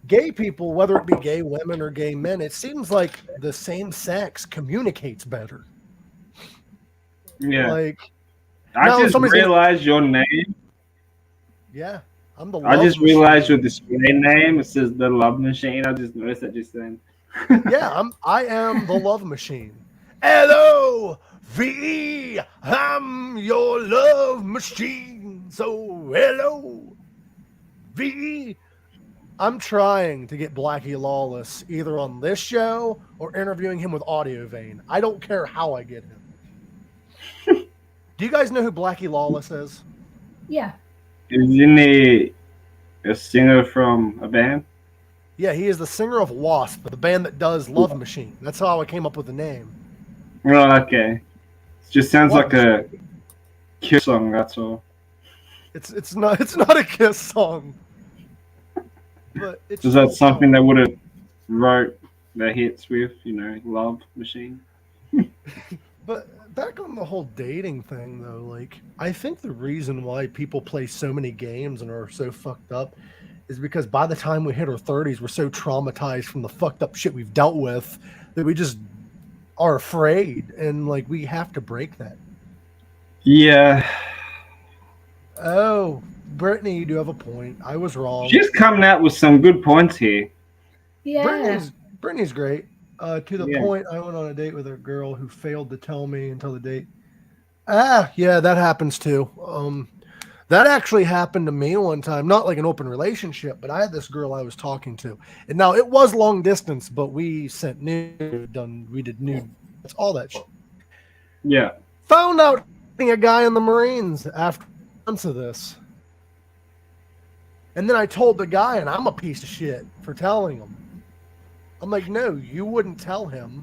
S1: gay people, whether it be gay women or gay men, it seems like the same sex communicates better.
S3: Yeah.
S1: Like,
S3: I just realized your name.
S1: Yeah, I'm the.
S3: I just realized your display name. It says the Love Machine. I just noticed that just then.
S1: Yeah, I am the Love Machine. L-O-V-E. I'm your love machine. So L-O-V-E. I'm trying to get Blackie Lawless either on this show or interviewing him with Audio Vein. I don't care how I get him. Do you guys know who Blackie Lawless is?
S2: Yeah.
S3: Isn't he a singer from a band?
S1: Yeah, he is the singer of Wasp, the band that does Love Machine. That's how I came up with the name.
S3: Oh, okay. It just sounds like a Kiss song, that's all.
S1: It's not a Kiss song. But it's
S3: is that something that would have wrote the hits with, Love Machine.
S1: But back on the whole dating thing, though, like, I think the reason why people play so many games and are so fucked up is because by the time we hit our 30s, we're so traumatized from the fucked up shit we've dealt with that we just are afraid. And, like, we have to break that.
S3: Yeah,
S1: Oh, Brittany, you do have a point. I was wrong.
S3: she's coming out with some good points here.
S2: Yeah.
S1: Brittany's great. To the
S3: Yeah.
S1: point, I went on a date with a girl who failed to tell me until the date. Yeah, that happens too. That actually happened to me one time. Not like an open relationship, but I had this girl I was talking to, and now it was long distance, but we sent nude, we did nude, that's all that shit.
S3: Yeah.
S1: Found out a guy in the Marines after months of this. And then I told the guy, and I'm a piece of shit for telling him. I'm like, no, you wouldn't tell him.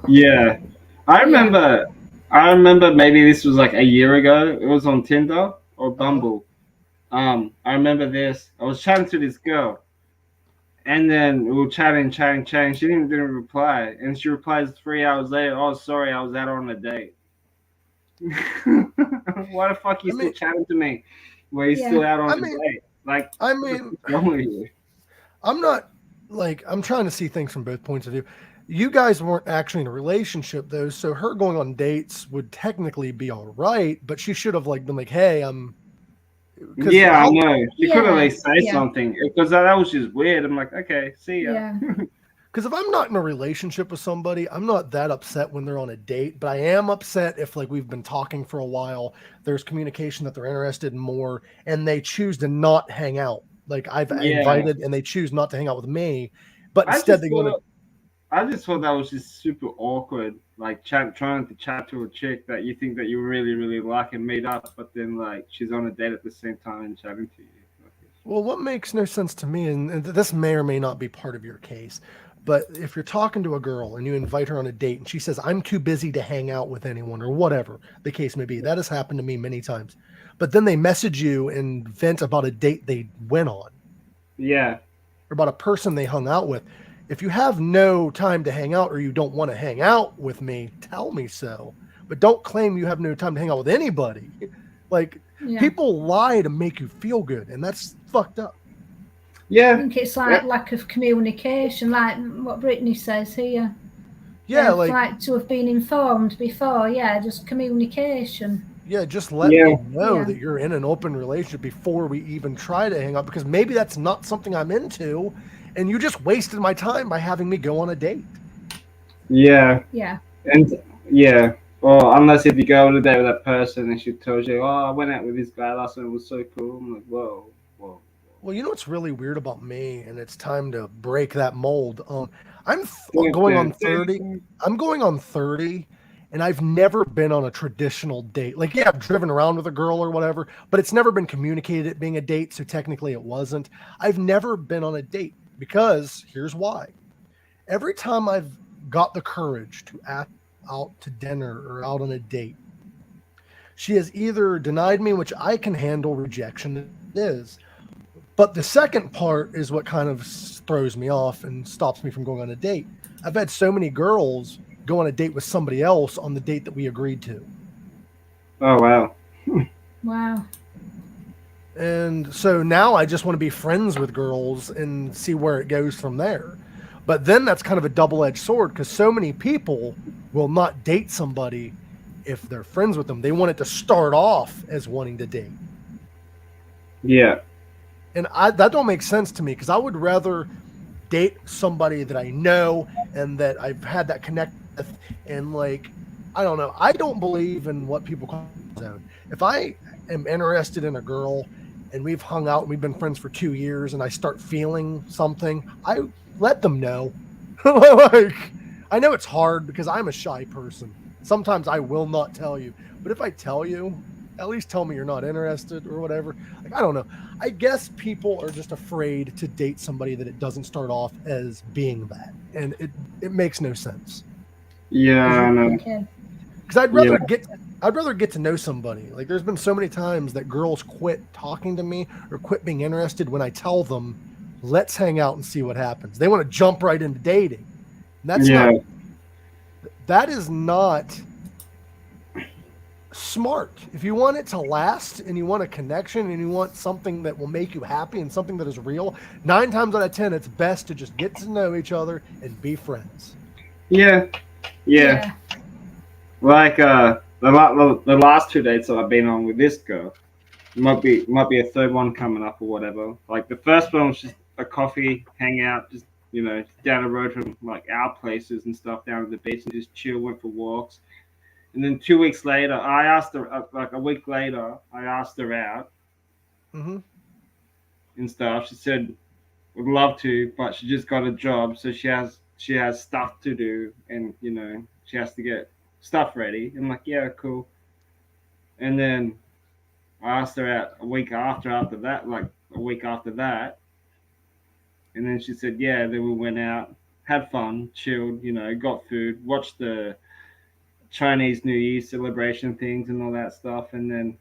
S3: Yeah. I remember maybe this was like a year ago. It was on Tinder or Bumble. I remember this. I was chatting to this girl. And then we were chatting. She didn't reply. And she replies 3 hours later, oh sorry, I was out on a date. Why the fuck are you still chatting to me? Where you still out on a date? Like, what's wrong with you?
S1: I'm not like, I'm trying to see things from both points of view. You guys weren't actually in a relationship though, so her going on dates would technically be all right, but she should have like been like, hey,
S3: yeah, I know. She could at least say something because that was just weird. I'm like, okay, see ya.
S2: Yeah.
S1: Because if I'm not in a relationship with somebody, I'm not that upset when they're on a date, but I am upset if like we've been talking for a while, there's communication that they're interested in more, and they choose to not hang out. Like I've invited and they choose not to hang out with me, but instead they go to.
S3: I just thought that was just super awkward. Like trying to chat to a chick that you think that you really, really like and meet up, but then like she's on a date at the same time and chatting to you.
S1: Well, what makes no sense to me, and this may or may not be part of your case, but if you're talking to a girl and you invite her on a date and she says, I'm too busy to hang out with anyone or whatever the case may be, that has happened to me many times. But then they message you and vent about a date they went on.
S3: Yeah.
S1: Or about a person they hung out with. If you have no time to hang out or you don't want to hang out with me, tell me so. But don't claim you have no time to hang out with anybody. Like, people lie to make you feel good, and that's fucked up.
S3: Yeah.
S2: I think it's like lack of communication, like what Brittany says here.
S1: Yeah,
S2: like to have been informed before. Yeah, just communication.
S1: Yeah, just let me know that you're in an open relationship before we even try to hang out, because maybe that's not something I'm into, and you just wasted my time by having me go on a date.
S3: Yeah.
S2: Yeah.
S3: And well, unless if you go on a date with that person and she tells you, oh, I went out with this guy last night, it was so cool. I'm like, whoa.
S1: Well, you know what's really weird about me, and it's time to break that mold. I'm going on 30. I'm going on 30, and I've never been on a traditional date. Like, yeah, I've driven around with a girl or whatever, but it's never been communicated it being a date, so technically it wasn't. I've never been on a date because here's why. Every time I've got the courage to ask out to dinner or out on a date, she has either denied me, which I can handle, rejection is. But the second part is what kind of throws me off and stops me from going on a date. I've had so many girls go on a date with somebody else on the date that we agreed to.
S3: Oh, wow.
S2: Wow.
S1: And so now I just want to be friends with girls and see where it goes from there. But then that's kind of a double-edged sword, because so many people will not date somebody if they're friends with them. They want it to start off as wanting to date.
S3: Yeah.
S1: And that don't make sense to me, because I would rather date somebody that I know and that I've had that connect with. And like, I don't know. I don't believe in what people call zone. If I am interested in a girl and we've hung out and we've been friends for 2 years and I start feeling something, I let them know. Like, I know it's hard because I'm a shy person. Sometimes I will not tell you. But if I tell you, at least tell me you're not interested or whatever. Like, I don't know. I guess people are just afraid to date somebody that it doesn't start off as being that. And it makes no sense.
S3: Yeah, I know.
S1: Because I'd rather get to know somebody. Like, there's been so many times that girls quit talking to me or quit being interested when I tell them let's hang out and see what happens. They want to jump right into dating. And that's
S3: Yeah.
S1: that is not smart. If you want it to last and you want a connection and you want something that will make you happy and something that is real, 9 times out of 10, it's best to just get to know each other and be friends.
S3: Yeah. Yeah. Like the last 2 dates that I've been on with this girl, might be a third one coming up or whatever. Like the first one was just a coffee, hang out, just down the road from like our places and stuff, down at the beach and just chill, went for walks. And then 2 weeks later, I asked her like a week later, I asked her out
S1: Mm-hmm.
S3: and stuff. She said would love to, but she just got a job, so she has stuff to do, and she has to get stuff ready. I'm like, yeah, cool. And then I asked her out a week after that, like a week after that, and then she said, yeah. Then we went out, had fun, chilled, got food, watched the Chinese New Year celebration things and all that stuff, and then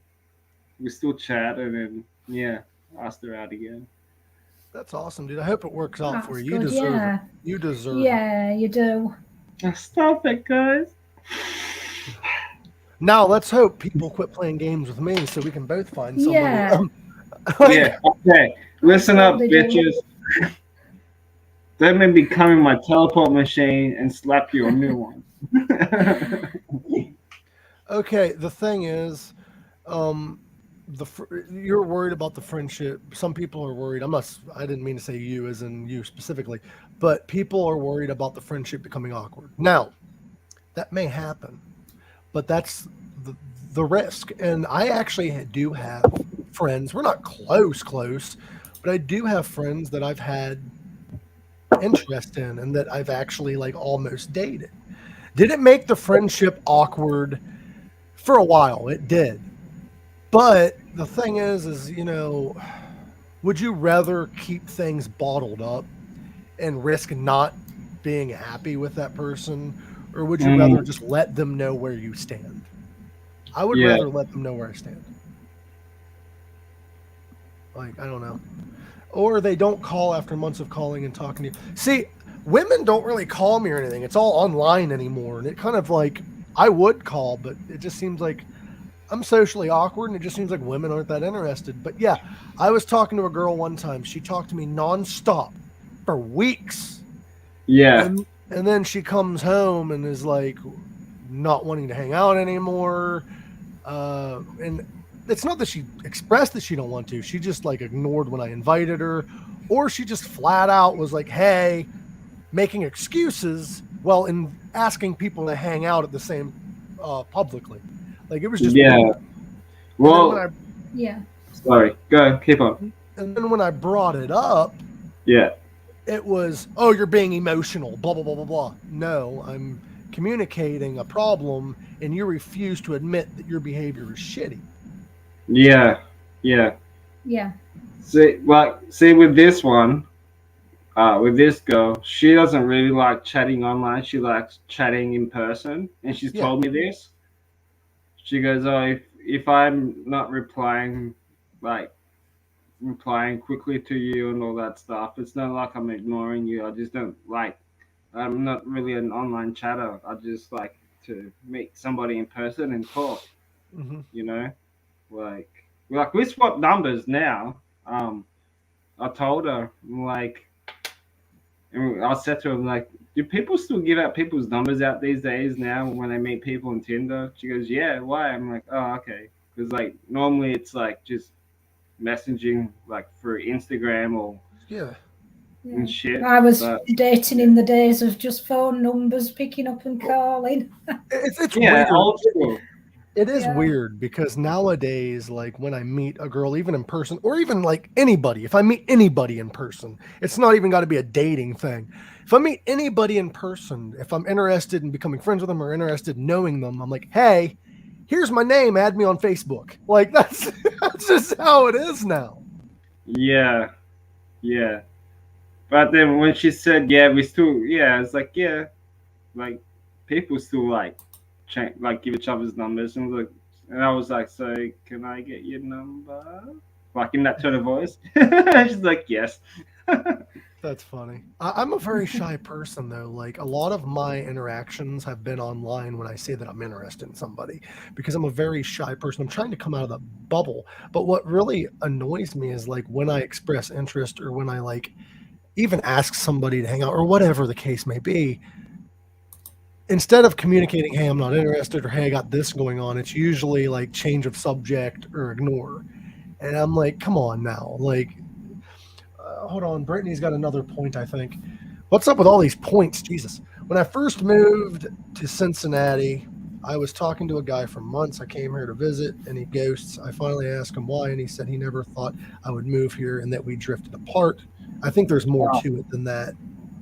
S3: we still chat, and then yeah, asked her out again.
S1: That's awesome, dude. I hope it works out for
S2: That's
S1: you. You
S2: good.
S1: deserve it.
S2: Yeah.
S1: You deserve it.
S2: Yeah, you do.
S3: Stop it, guys.
S1: Now let's hope people quit playing games with me so we can both find somebody.
S2: Yeah.
S3: Yeah. Okay. Listen up,
S2: They do.
S3: bitches. Let me become my teleport machine and slap you a new one.
S1: Okay, the thing is, you're worried about the friendship. Some people are worried. I didn't mean to say you as in you specifically, but people are worried about the friendship becoming awkward. Now, that may happen, but that's the risk. And I actually do have friends. We're not close, but I do have friends that I've had interest in and that I've actually like almost dated. Did it make the friendship awkward? For a while, it did. But the thing is, would you rather keep things bottled up and risk not being happy with that person, or would you rather just let them know where you stand? I would
S3: Yeah.
S1: rather let them know where I stand. Like, I don't know. Or they don't call after months of calling and talking to you. See, women don't really call me or anything. It's all online anymore. And it kind of like, I would call, but it just seems like I'm socially awkward and it just seems like women aren't that interested. But yeah, I was talking to a girl one time. She talked to me nonstop for weeks.
S3: Yeah.
S1: And then she comes home and is like not wanting to hang out anymore. And it's not that she expressed that she don't want to. She just like ignored when I invited her, or she just flat out was like, hey, making excuses while in asking people to hang out at the same publicly. Like it was just weird.
S3: Well,
S2: Yeah.
S3: sorry. Go. Keep on.
S1: And then when I brought it up,
S3: Yeah.
S1: it was, oh, you're being emotional, blah, blah, blah, blah, blah. No, I'm communicating a problem and you refuse to admit that your behavior is shitty.
S3: Yeah. Yeah.
S2: Yeah.
S3: See, with this one, with this girl, she doesn't really like chatting online. She likes chatting in person, and she's told me this. She goes, "Oh, if I'm not replying quickly to you and all that stuff, it's not like I'm ignoring you. I just don't like. I'm not really an online chatter. I just like to meet somebody in person and talk.
S1: Mm-hmm.
S3: You know, like we swap numbers now. I told her like." And I said to him, like, do people still give out people's numbers out these days now when they meet people on Tinder? She goes, yeah, why? I'm like, oh, okay. Because, like, normally it's, like, just messaging, like, through Instagram or and shit.
S2: I was dating in the days of just phone numbers, picking up and calling.
S1: It's
S3: weird.
S1: Old school. It is weird because nowadays, like when I meet a girl, even in person, or even like anybody, if I meet anybody in person, it's not even got to be a dating thing. If I meet anybody in person, if I'm interested in becoming friends with them or interested in knowing them, I'm like, hey, here's my name, add me on Facebook. Like that's just how it is now.
S3: Yeah. Yeah. But then when she said, yeah, it's like, yeah, like people still like give each other's numbers, and I was like, so can I get your number? like in that tone of voice. She's like, yes.
S1: That's funny. I'm a very shy person, though. Like, a lot of my interactions have been online when I say that I'm interested in somebody because I'm a very shy person. I'm trying to come out of the bubble. But what really annoys me is like when I express interest or when I like even ask somebody to hang out or whatever the case may be, instead of communicating, hey, I'm not interested or hey, I got this going on, it's usually like change of subject or ignore. And I'm like, come on now. Like, hold on. Brittany's got another point, I think. What's up with all these points? Jesus. When I first moved to Cincinnati, I was talking to a guy for months. I came here to visit and he ghosts. I finally asked him why, and he said he never thought I would move here and that we drifted apart. I think there's more to it than that.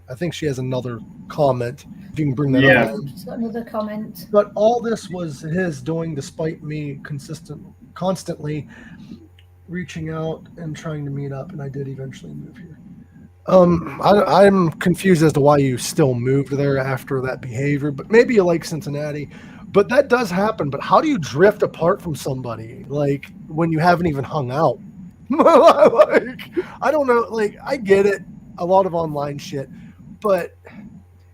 S1: I think she has another comment. If you can bring that up.
S2: She's got another comment.
S1: But all this was his doing despite me constantly reaching out and trying to meet up, and I did eventually move here. I'm confused as to why you still moved there after that behavior, but maybe you like Cincinnati. But that does happen. But how do you drift apart from somebody like when you haven't even hung out? Like, I don't know. Like, I get it, a lot of online shit, but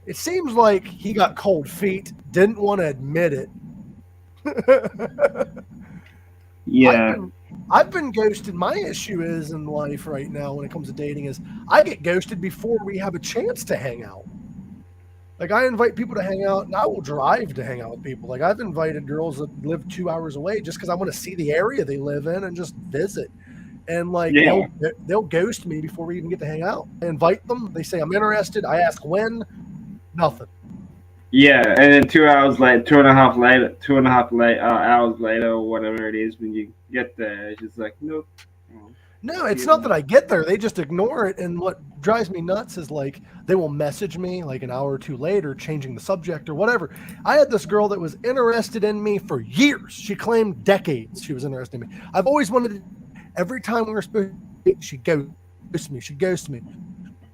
S1: it seems like he got cold feet, didn't want to admit it.
S3: Yeah.
S1: I've been ghosted. My issue is in life right now when it comes to dating is I get ghosted before we have a chance to hang out. Like, I invite people to hang out and I will drive to hang out with people. Like, I've invited girls that live 2 hours away just because I want to see the area they live in and just visit. And like, they'll ghost me before we even get to hang out. I invite them. They say I'm interested. I ask when. Nothing.
S3: Yeah, and then 2 hours later, 2.5 hours later, or whatever it is, when you get there, it's just like, nope.
S1: No, it's not that I get there. They just ignore it. And what drives me nuts is like they will message me like an hour or two later, changing the subject or whatever. I had this girl that was interested in me for years. She claimed decades she was interested in me. I've always wanted to, every time we were supposed to date, she ghosts me. She ghosts me.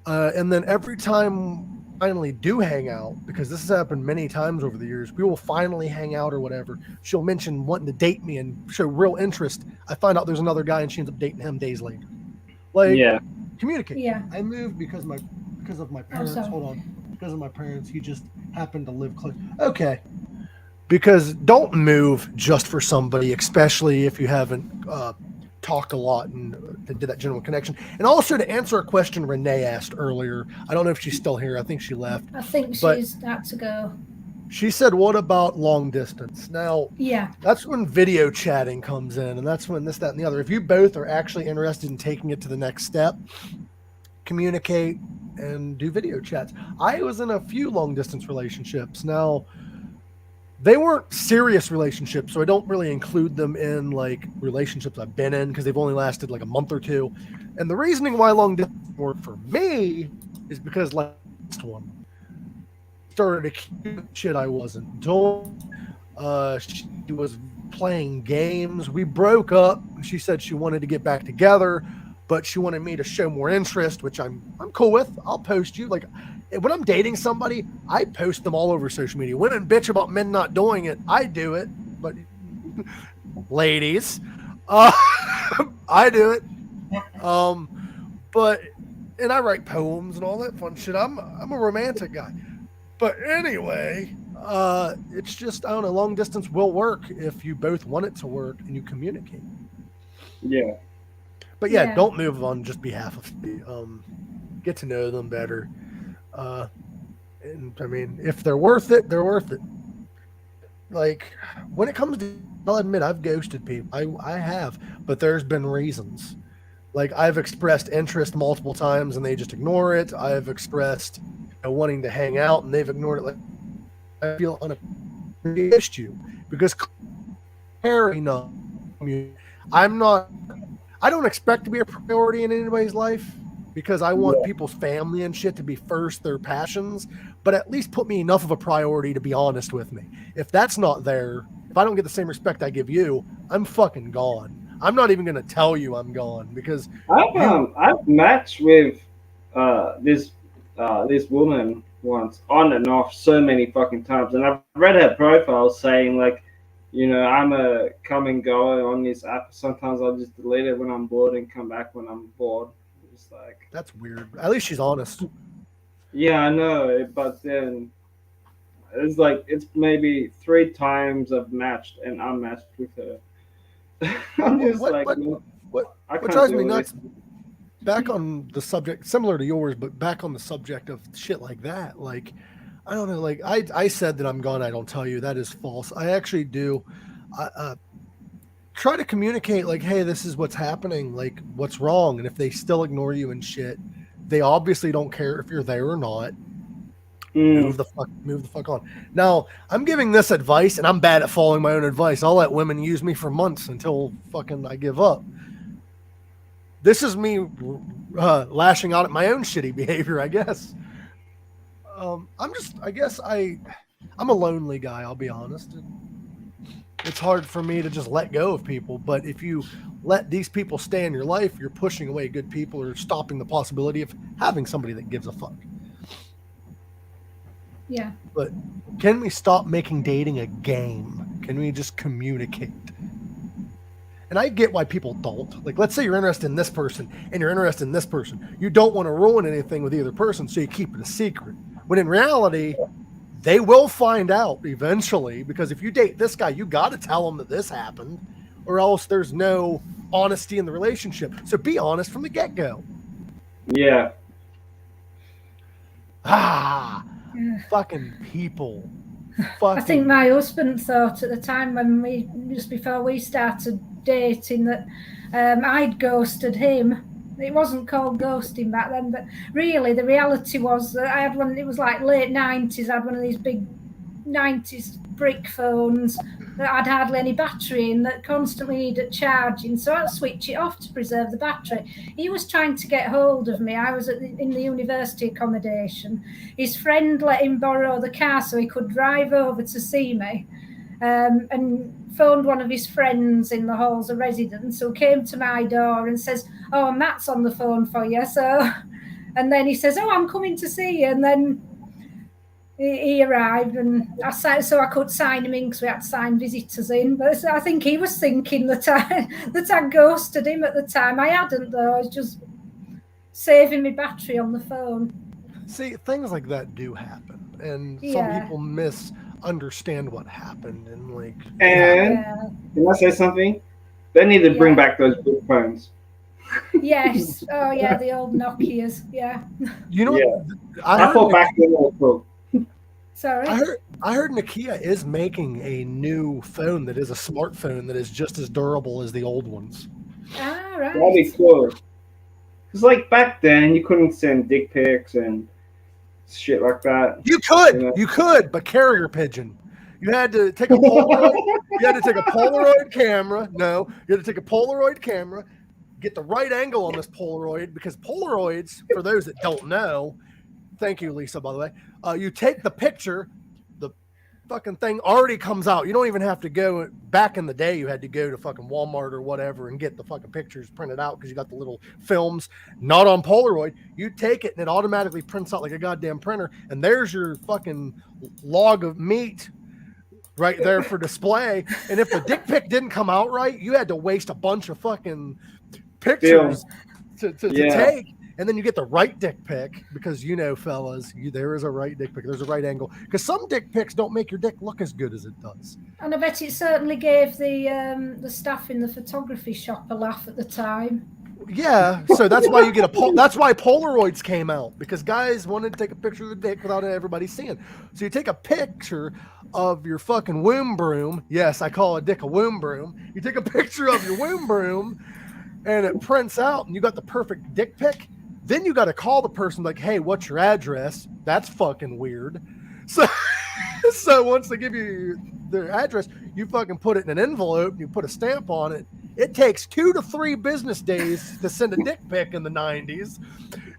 S1: And then every time finally do hang out, because this has happened many times over the years, we will finally hang out or whatever. She'll mention wanting to date me and show real interest. I find out there's another guy and she ends up dating him days later. Like, communicate.
S2: Yeah.
S1: I moved because of my parents. Hold on. Because of my parents. He just happened to live close. Okay. Because don't move just for somebody, especially if you haven't talked a lot and did that general connection. And also to answer a question Renee asked earlier, I don't know if she's still here. I think she left.
S2: I think she's got to go.
S1: She said, what about long distance? Now, that's when video chatting comes in, and that's when this, that, and the other. If you both are actually interested in taking it to the next step, communicate and do video chats. I was in a few long distance relationships. Now, they weren't serious relationships, so I don't really include them in like relationships I've been in because they've only lasted like a month or two. And the reasoning why long distance worked for me is because last one started to shit I wasn't doing. She was playing games. We broke up. She said she wanted to get back together, but she wanted me to show more interest, which I'm cool with. I'll post you. Like, when I'm dating somebody, I post them all over social media. Women bitch about men not doing it. I do it, but ladies, I do it. But and I write poems and all that fun shit. I'm a romantic guy. But anyway, it's just, I don't know, long distance will work if you both want it to work and you communicate.
S3: Yeah.
S1: But yeah, don't move on just behalf of me. Get to know them better. And I mean, if they're worth it, they're worth it. Like, when it comes to, I'll admit I've ghosted people. I have, but there's been reasons. Like, I've expressed interest multiple times and they just ignore it. I've expressed wanting to hang out and they've ignored it. Like, I feel against you because Harry, no, I don't expect to be a priority in anybody's life because I want people's family and shit to be first, their passions, but at least put me enough of a priority to be honest with me. If that's not there, if I don't get the same respect I give you, I'm fucking gone. I'm not even going to tell you I'm gone because
S3: I've matched with this woman once on and off so many fucking times, and I've read her profile saying like, I'm a come and go on this app. Sometimes I'll just delete it when I'm bored and come back when I'm bored. Just like,
S1: That's weird. At least she's honest.
S3: yeah, I know, but then it's like it's maybe 3 times I've matched and unmatched with her. I'm just
S1: What
S3: like,
S1: what
S3: no,
S1: what
S3: I
S1: what
S3: can't
S1: drives me
S3: do
S1: nuts?
S3: this.
S1: Back on the subject, similar to yours, but back on the subject of shit like that. Like, I don't know. Like I said that I'm gone. I don't tell you. That is false. I actually do. I try to communicate. Like, hey, this is what's happening. Like, what's wrong? And if they still ignore you and shit, they obviously don't care if you're there or not.
S3: Mm,
S1: Move the fuck on. Now, I'm giving this advice, and I'm bad at following my own advice. I'll let women use me for months until fucking I give up. This is me lashing out at my own shitty behavior, I guess. I'm a lonely guy. I'll be honest. It's hard for me to just let go of people. But if you let these people stay in your life, you're pushing away good people or stopping the possibility of having somebody that gives a fuck.
S2: Yeah.
S1: But can we stop making dating a game? Can we just communicate? And I get why people don't. Like, let's say you're interested in this person and you're interested in this person. You don't want to ruin anything with either person, so you keep it a secret. When in reality, they will find out eventually, because if you date this guy, you got to tell them that this happened, or else there's no honesty in the relationship. So be honest from the get-go.
S3: yeah.
S1: Fucking people.
S2: I think my husband thought at the time just before we started dating, that I'd ghosted him. It wasn't called ghosting back then, but really the reality was that I had one. It was like late 90s. I had one of these big 90s brick phones that had hardly any battery in, that constantly needed charging, so I'd switch it off to preserve the battery. He was trying to get hold of me. I was in the university accommodation. His friend let him borrow the car so he could drive over to see me, and phoned one of his friends in the halls of residence, who came to my door and says, "Oh, Matt's on the phone for you." So, and then he says, "Oh, I'm coming to see you," and then he arrived, and so I could sign him in because we had to sign visitors in. But I think he was thinking that I ghosted him at the time. I hadn't, though. I was just saving my battery on the phone.
S1: See, things like that do happen, and some people misunderstand what happened, and like.
S3: And can I say something? They need to bring back those flip phones.
S2: Yes. Oh yeah, the old Nokias. Yeah.
S1: You know,
S3: Yeah.
S1: I
S3: thought back then was cool.
S2: Sorry.
S1: I heard Nokia is making a new phone that is a smartphone that is just as durable as the old ones.
S2: Ah, right.
S3: That'd be cool. Because like back then, you couldn't send dick pics and shit like that.
S1: You could, but carrier pigeon. You had to take a Polaroid. You had to take a Polaroid camera. No, you had to take a Polaroid camera, get the right angle on this Polaroid, because Polaroids, for those that don't know, thank you, Lisa, by the way. You take the picture, the fucking thing already comes out. You don't even have to go. Back in the day, you had to go to fucking Walmart or whatever and get the fucking pictures printed out because you got the little films. Not on Polaroid. You take it and it automatically prints out like a goddamn printer. And there's your fucking log of meat right there for display. And if the dick pic didn't come out right, you had to waste a bunch of fucking pictures to take. And then you get the right dick pic, because fellas, there is a right dick pic. There's a right angle, because some dick pics don't make your dick look as good as it does.
S2: And I bet it certainly gave the staff in the photography shop a laugh at the time.
S1: Yeah, so that's why you get that's why Polaroids came out, because guys wanted to take a picture of the dick without everybody seeing. So you take a picture of your fucking womb broom. Yes, I call a dick a womb broom. You take a picture of your womb broom, and it prints out, and you got the perfect dick pic. Then you got to call the person like, "Hey, what's your address?" That's fucking weird. So once they give you their address, you fucking put it in an envelope and you put a stamp on it. It takes 2 to 3 business days to send a dick pic in the 90s.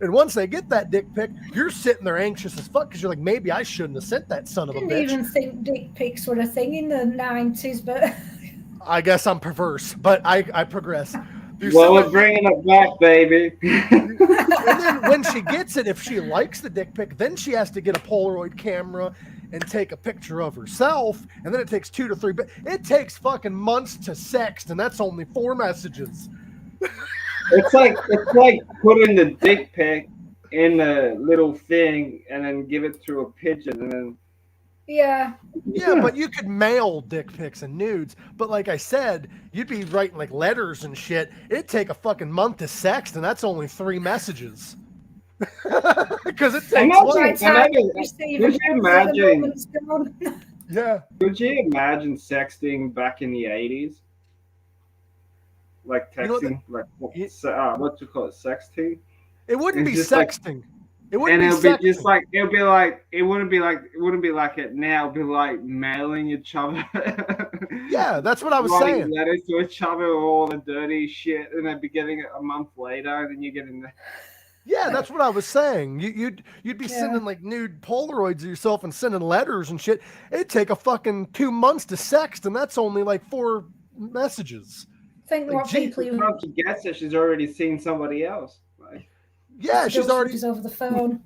S1: And once they get that dick pic, you're sitting there anxious as fuck because you're like, maybe I shouldn't have sent that son of a bitch.
S2: I didn't even think dick pics were a thing in the 90s, but
S1: I guess I'm perverse, but I progress.
S3: Well, we're bringing it back, baby.
S1: And then when she gets it, if she likes the dick pic, then she has to get a Polaroid camera and take a picture of herself, and then it takes 2 to 3. But it takes fucking months to sext, and that's only 4 messages.
S3: It's like putting the dick pic in a little thing and then give it to a pigeon and then.
S2: Yeah.
S1: Yeah, but you could mail dick pics and nudes. But like I said, you'd be writing like letters and shit. It'd take a fucking month to sext, and that's only 3 messages. Because it takes Yeah.
S3: Could you imagine sexting back in the 80s? Like texting, what you call it, sexting?
S1: It wouldn't be
S3: Like,
S1: sexting. It wouldn't
S3: and
S1: be
S3: it'll be just like it wouldn't be like it now. It'd be like mailing each other.
S1: Yeah, that's what I was
S3: writing
S1: saying.
S3: letters to each other, all the dirty shit, and then be getting it a month later, and then you get in the.
S1: Yeah, that's what I was saying. You'd be sending like nude Polaroids of yourself and sending letters and shit. It'd take a fucking 2 months to sext, and that's only like 4 messages.
S2: Think what people
S3: By the time she gets it, she's already seen somebody else. Like,
S1: yeah, she's already
S2: over the phone.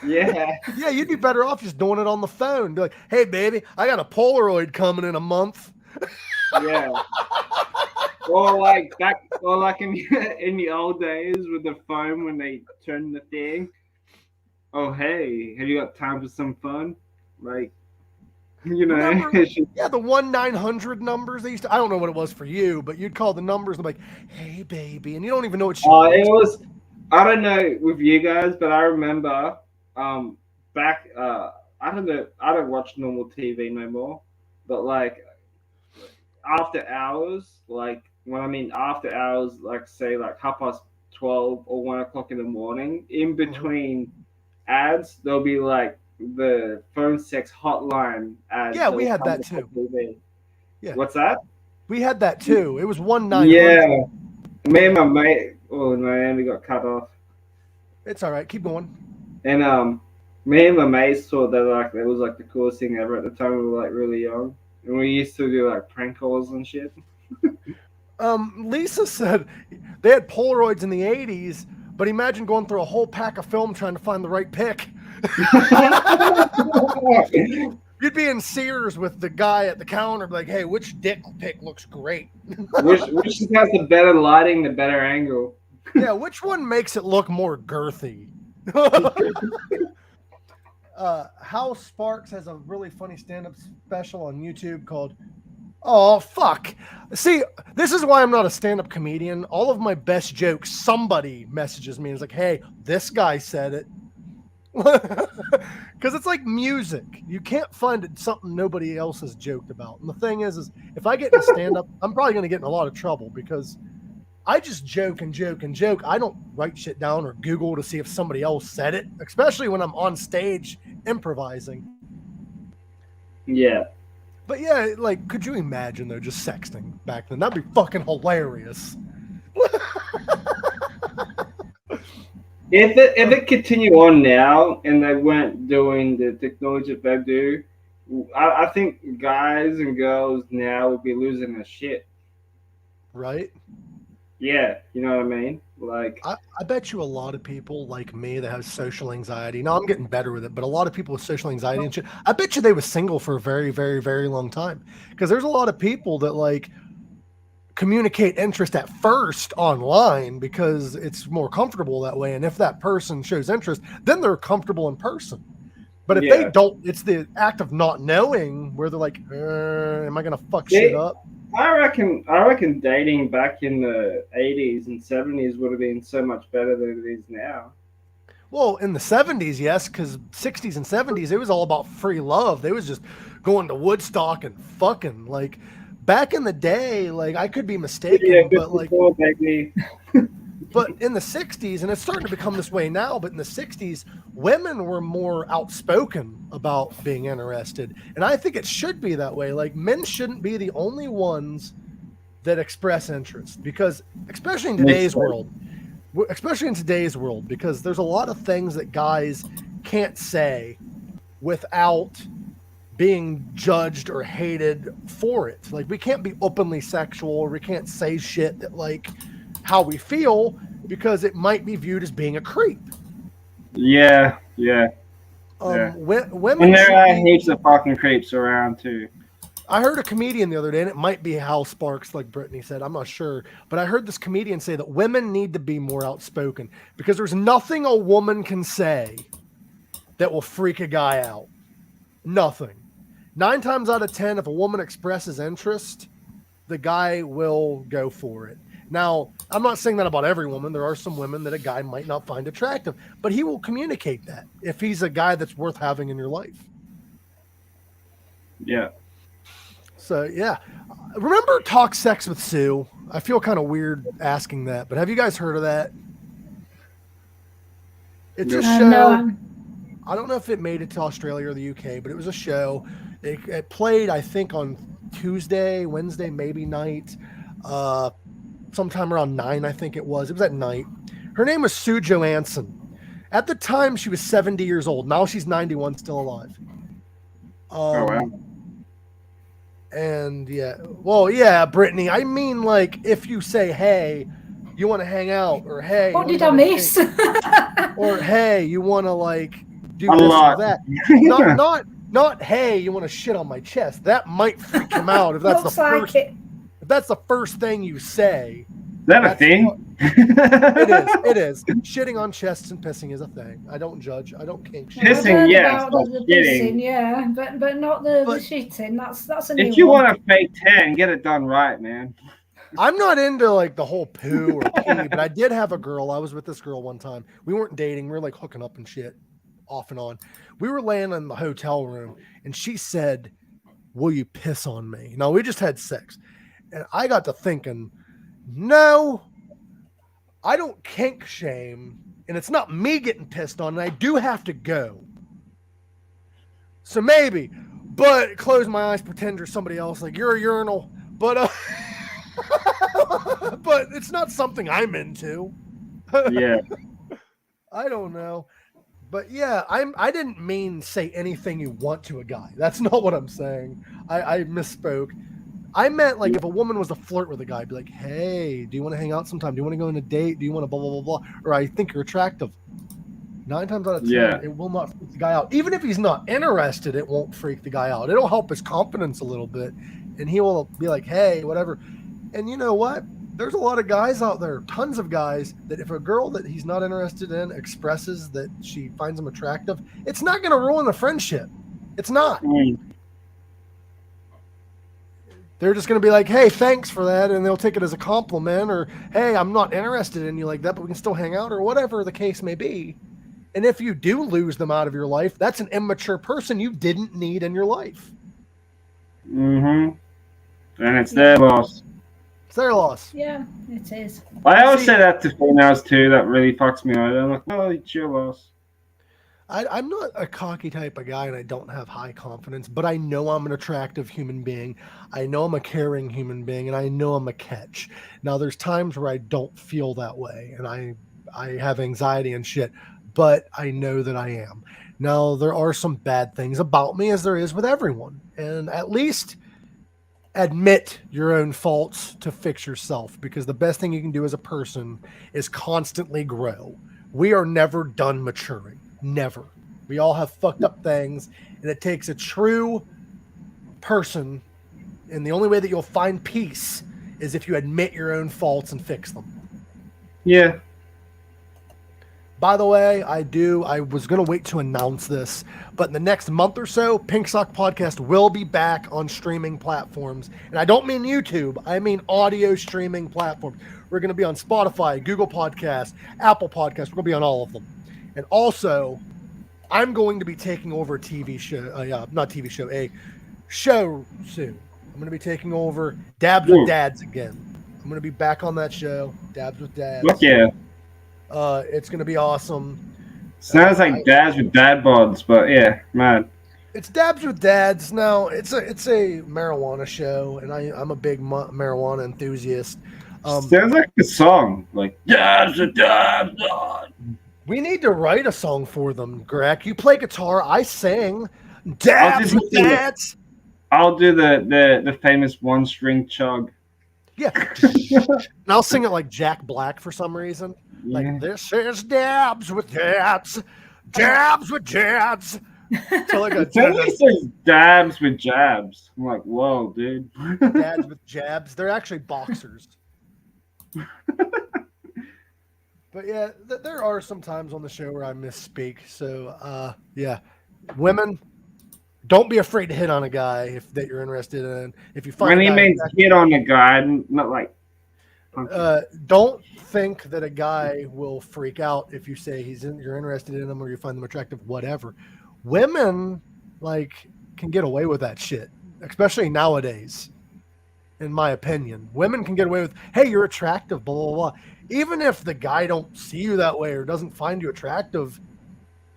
S3: Yeah.
S1: Yeah, you'd be better off just doing it on the phone. Be like, hey baby, I got a Polaroid coming in a month.
S3: Yeah. Or like in the old days with the phone when they turned the thing. Oh hey, have you got time for some fun? Like, you know.
S1: Remember, yeah, the 1-900 numbers they used to. I don't know what it was for you, but you'd call the numbers and be like, hey baby, and you don't even know what she
S3: It was. I don't know with you guys, but I remember back. I don't know. I don't watch normal TV no more, but like after hours, like when I mean after hours, like say like 12:30 or 1 o'clock in the morning, in between ads, there'll be like the phone sex hotline ads.
S1: Yeah, we had that too.
S3: Yeah. What's that?
S1: We had that too. It was 1-900.
S3: Yeah. Me and my mate. Oh man, we got cut off.
S1: It's all right. Keep going.
S3: And me and my mates thought that like it was like the coolest thing ever at the time. We were like really young, and we used to do like prank calls and shit.
S1: Lisa said they had Polaroids in the 80s, but imagine going through a whole pack of film trying to find the right pic. You'd be in Sears with the guy at the counter, like, hey, which dick pic looks great?
S3: which has the better lighting, the better angle?
S1: Yeah, which one makes it look more girthy? Hal Sparks has a really funny stand-up special on YouTube called Oh, fuck. See, this is why I'm not a stand-up comedian. All of my best jokes, somebody messages me and is like, hey, this guy said it. Because it's like music. You can't find it something nobody else has joked about. And the thing is if I get in a stand-up, I'm probably going to get in a lot of trouble because I just joke and joke and joke. I don't write shit down or Google to see if somebody else said it, especially when I'm on stage improvising.
S3: Yeah.
S1: But yeah, like, could you imagine, though, just sexting back then? That'd be fucking hilarious.
S3: If it continued on now and they weren't doing the technology that they do, I think guys and girls now would be losing their shit.
S1: Right?
S3: Yeah, you know what I mean? Like,
S1: I bet you a lot of people like me that have social anxiety. Now I'm getting better with it, but a lot of people with social anxiety and shit, I bet you they were single for a very, very, very long time. Because there's a lot of people that like communicate interest at first online because it's more comfortable that way. And if that person shows interest, then they're comfortable in person. But if they don't, it's the act of not knowing where they're like, am I going to fuck shit up?
S3: I reckon dating back in the 80s and 70s would have been so much better than it is now.
S1: Well, in the 70s, yes, because 60s and 70s, it was all about free love. They was just going to Woodstock and fucking. Like, back in the day, like, I could be mistaken, but like, but in the 60s, and it's starting to become this way now, but in the 60s, women were more outspoken about being interested. And I think it should be that way. Like, men shouldn't be the only ones that express interest because, especially in today's world, because there's a lot of things that guys can't say without being judged or hated for it. Like, we can't be openly sexual or we can't say shit that, like, how we feel because it might be viewed as being a creep.
S3: Yeah. And
S1: Women.
S3: there
S1: should
S3: are
S1: be-
S3: heaps of fucking creeps around too.
S1: I heard a comedian the other day, and it might be Hal Sparks, like Brittany said. I'm not sure. But I heard this comedian say that women need to be more outspoken because there's nothing a woman can say that will freak a guy out. Nothing. 9 times out of 10, if a woman expresses interest, the guy will go for it. Now, I'm not saying that about every woman. There are some women that a guy might not find attractive, but he will communicate that if he's a guy that's worth having in your life.
S3: Yeah.
S1: So, yeah. Remember Talk Sex with Sue? I feel kind of weird asking that, but have you guys heard of that? It's a show.
S2: No,
S1: I don't know if it made it to Australia or the UK, but it was a show. It played, I think, on Tuesday, Wednesday, maybe night. Sometime around 9, I think it was. It was at night. Her name was Sue Johansson. At the time, she was 70 years old. Now she's 91, still alive.
S3: Oh wow.
S1: And yeah, well, yeah, Brittany. I mean, like, if you say, "Hey, you want to hang out," or "Hey,
S2: what
S1: you
S2: did I
S1: wanna
S2: miss?
S1: or "Hey, you want to like do
S3: A
S1: this
S3: lot.
S1: or that," not "Hey, you want to shit on my chest." That might freak him out if that's
S2: Looks
S1: the
S2: like
S1: first.
S2: it.
S1: If that's the first thing you say.
S3: Is that a
S1: That's
S3: thing?
S1: It is. Shitting on chests and pissing is a thing. I don't judge. I don't kink shame.
S2: I've
S3: Pissing,
S2: heard
S3: yes,
S2: about
S3: but
S2: the
S3: shitting.
S2: pissing, yeah, but not the
S1: But-
S2: shitting. That's a new
S3: If you
S2: one.
S3: want a fake tan, get it done right, man.
S1: I'm not into like the whole poo or pee, but I did have a girl. I was with this girl one time. We weren't dating. We were like hooking up and shit off and on. We were laying in the hotel room and she said, "Will you piss on me?" Now we just had sex. And I got to thinking, no, I don't kink shame. And it's not me getting pissed on. And I do have to go. So maybe, but close my eyes, pretend you're somebody else. Like you're a urinal, but but it's not something I'm into.
S3: Yeah.
S1: I don't know. But yeah, I didn't mean say anything you want to a guy. That's not what I'm saying. I misspoke. I meant like if a woman was to flirt with a guy, I'd be like, "Hey, do you want to hang out sometime? Do you want to go on a date? Do you want to blah blah blah blah?" Or I think you're attractive. 9 times out of 10,
S3: Yeah.
S1: it will not freak the guy out. Even if he's not interested, it won't freak the guy out. It'll help his confidence a little bit, and he will be like, "Hey, whatever." And you know what? There's a lot of guys out there, tons of guys, that if a girl that he's not interested in expresses that she finds him attractive, it's not going to ruin the friendship. It's not.
S3: Mm.
S1: They're just going to be like, "Hey, thanks for that," and they'll take it as a compliment, or "Hey, I'm not interested in you like that, but we can still hang out," or whatever the case may be. And if you do lose them out of your life, that's an immature person you didn't need in your life.
S3: Mm-hmm. And it's their loss.
S1: It's their loss.
S2: Yeah, it is.
S3: I always
S1: See-
S3: say that to females too. That really fucks me out. I'm like, "Oh, it's your loss."
S1: I'm not a cocky type of guy, and I don't have high confidence, but I know I'm an attractive human being. I know I'm a caring human being, and I know I'm a catch. Now, there's times where I don't feel that way, and I have anxiety and shit, but I know that I am. Now, there are some bad things about me, as there is with everyone, and at least admit your own faults to fix yourself, because the best thing you can do as a person is constantly grow. We are never done maturing. Never. We all have fucked up things, and it takes a true person, and the only way that you'll find peace is if you admit your own faults and fix them.
S3: Yeah.
S1: By the way, I was going to wait to announce this, but in the next month or so, Pink Sock Podcast will be back on streaming platforms. And I don't mean YouTube, I mean audio streaming platforms. We're going to be on Spotify, Google Podcasts, Apple Podcasts. We're going to be on all of them. And also, I'm going to be taking over a TV show, a show soon. I'm going to be taking over Dabs with Dads again. I'm going to be back on that show, Dabs with Dads.
S3: Look, yeah.
S1: It's going to be awesome.
S3: Sounds like dads with dad bods, but yeah, man.
S1: It's Dabs with Dads. Now, it's a marijuana show, and I'm a big marijuana enthusiast.
S3: Sounds like a song, like dads with dads.
S1: We need to write a song for them, Greg. You play guitar, I sing. Dabs with Dads.
S3: I'll do the famous one string chug.
S1: Yeah. And I'll sing it like Jack Black for some reason.
S3: Yeah.
S1: Like, this is Dabs with Dads. Dabs with Dads. to like a
S3: He says dabs with jabs. I'm like, whoa, dude.
S1: dads with jabs. They're actually boxers. But yeah, there are some times on the show where I misspeak. So yeah, women, don't be afraid to hit on a guy that you're interested in. If you find
S3: When
S1: a
S3: he
S1: guy
S3: means hit on a guy, not like.
S1: don't think that a guy will freak out if you say you're interested in him or you find them attractive, whatever. Women can get away with that shit, especially nowadays. In my opinion, women can get away with, hey, you're attractive, blah blah blah. Even if the guy don't see you that way or doesn't find you attractive,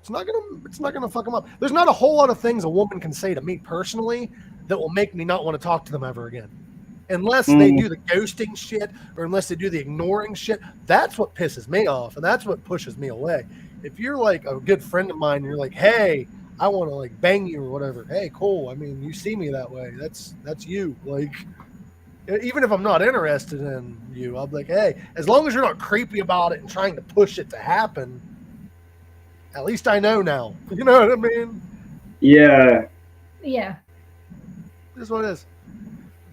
S1: it's not gonna fuck him up. There's not a whole lot of things a woman can say to me personally that will make me not want to talk to them ever again. Unless they do the ghosting shit or unless they do the ignoring shit. That's what pisses me off and that's what pushes me away. If you're like a good friend of mine and you're like, hey, I want to like bang you or whatever, hey, cool. I mean, you see me that way. That's you. Like, even if I'm not interested in you, I'll be like, hey, as long as you're not creepy about it and trying to push it to happen, at least I know now. You know what I mean?
S3: Yeah.
S2: Yeah.
S1: This is what it is.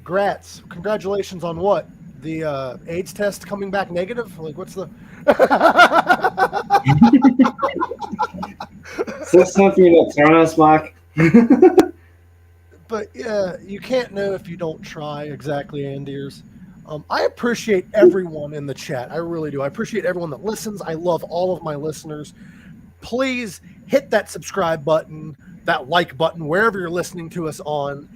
S1: Grats. Congratulations on what? The AIDS test coming back negative? Like, what's the...
S3: Is that something you're not telling us, Mark?
S1: But yeah, you can't know if you don't try. Exactly, Andiers. I appreciate everyone in the chat. I really do. I appreciate everyone that listens. I love all of my listeners. Please hit that subscribe button, that like button, wherever you're listening to us on,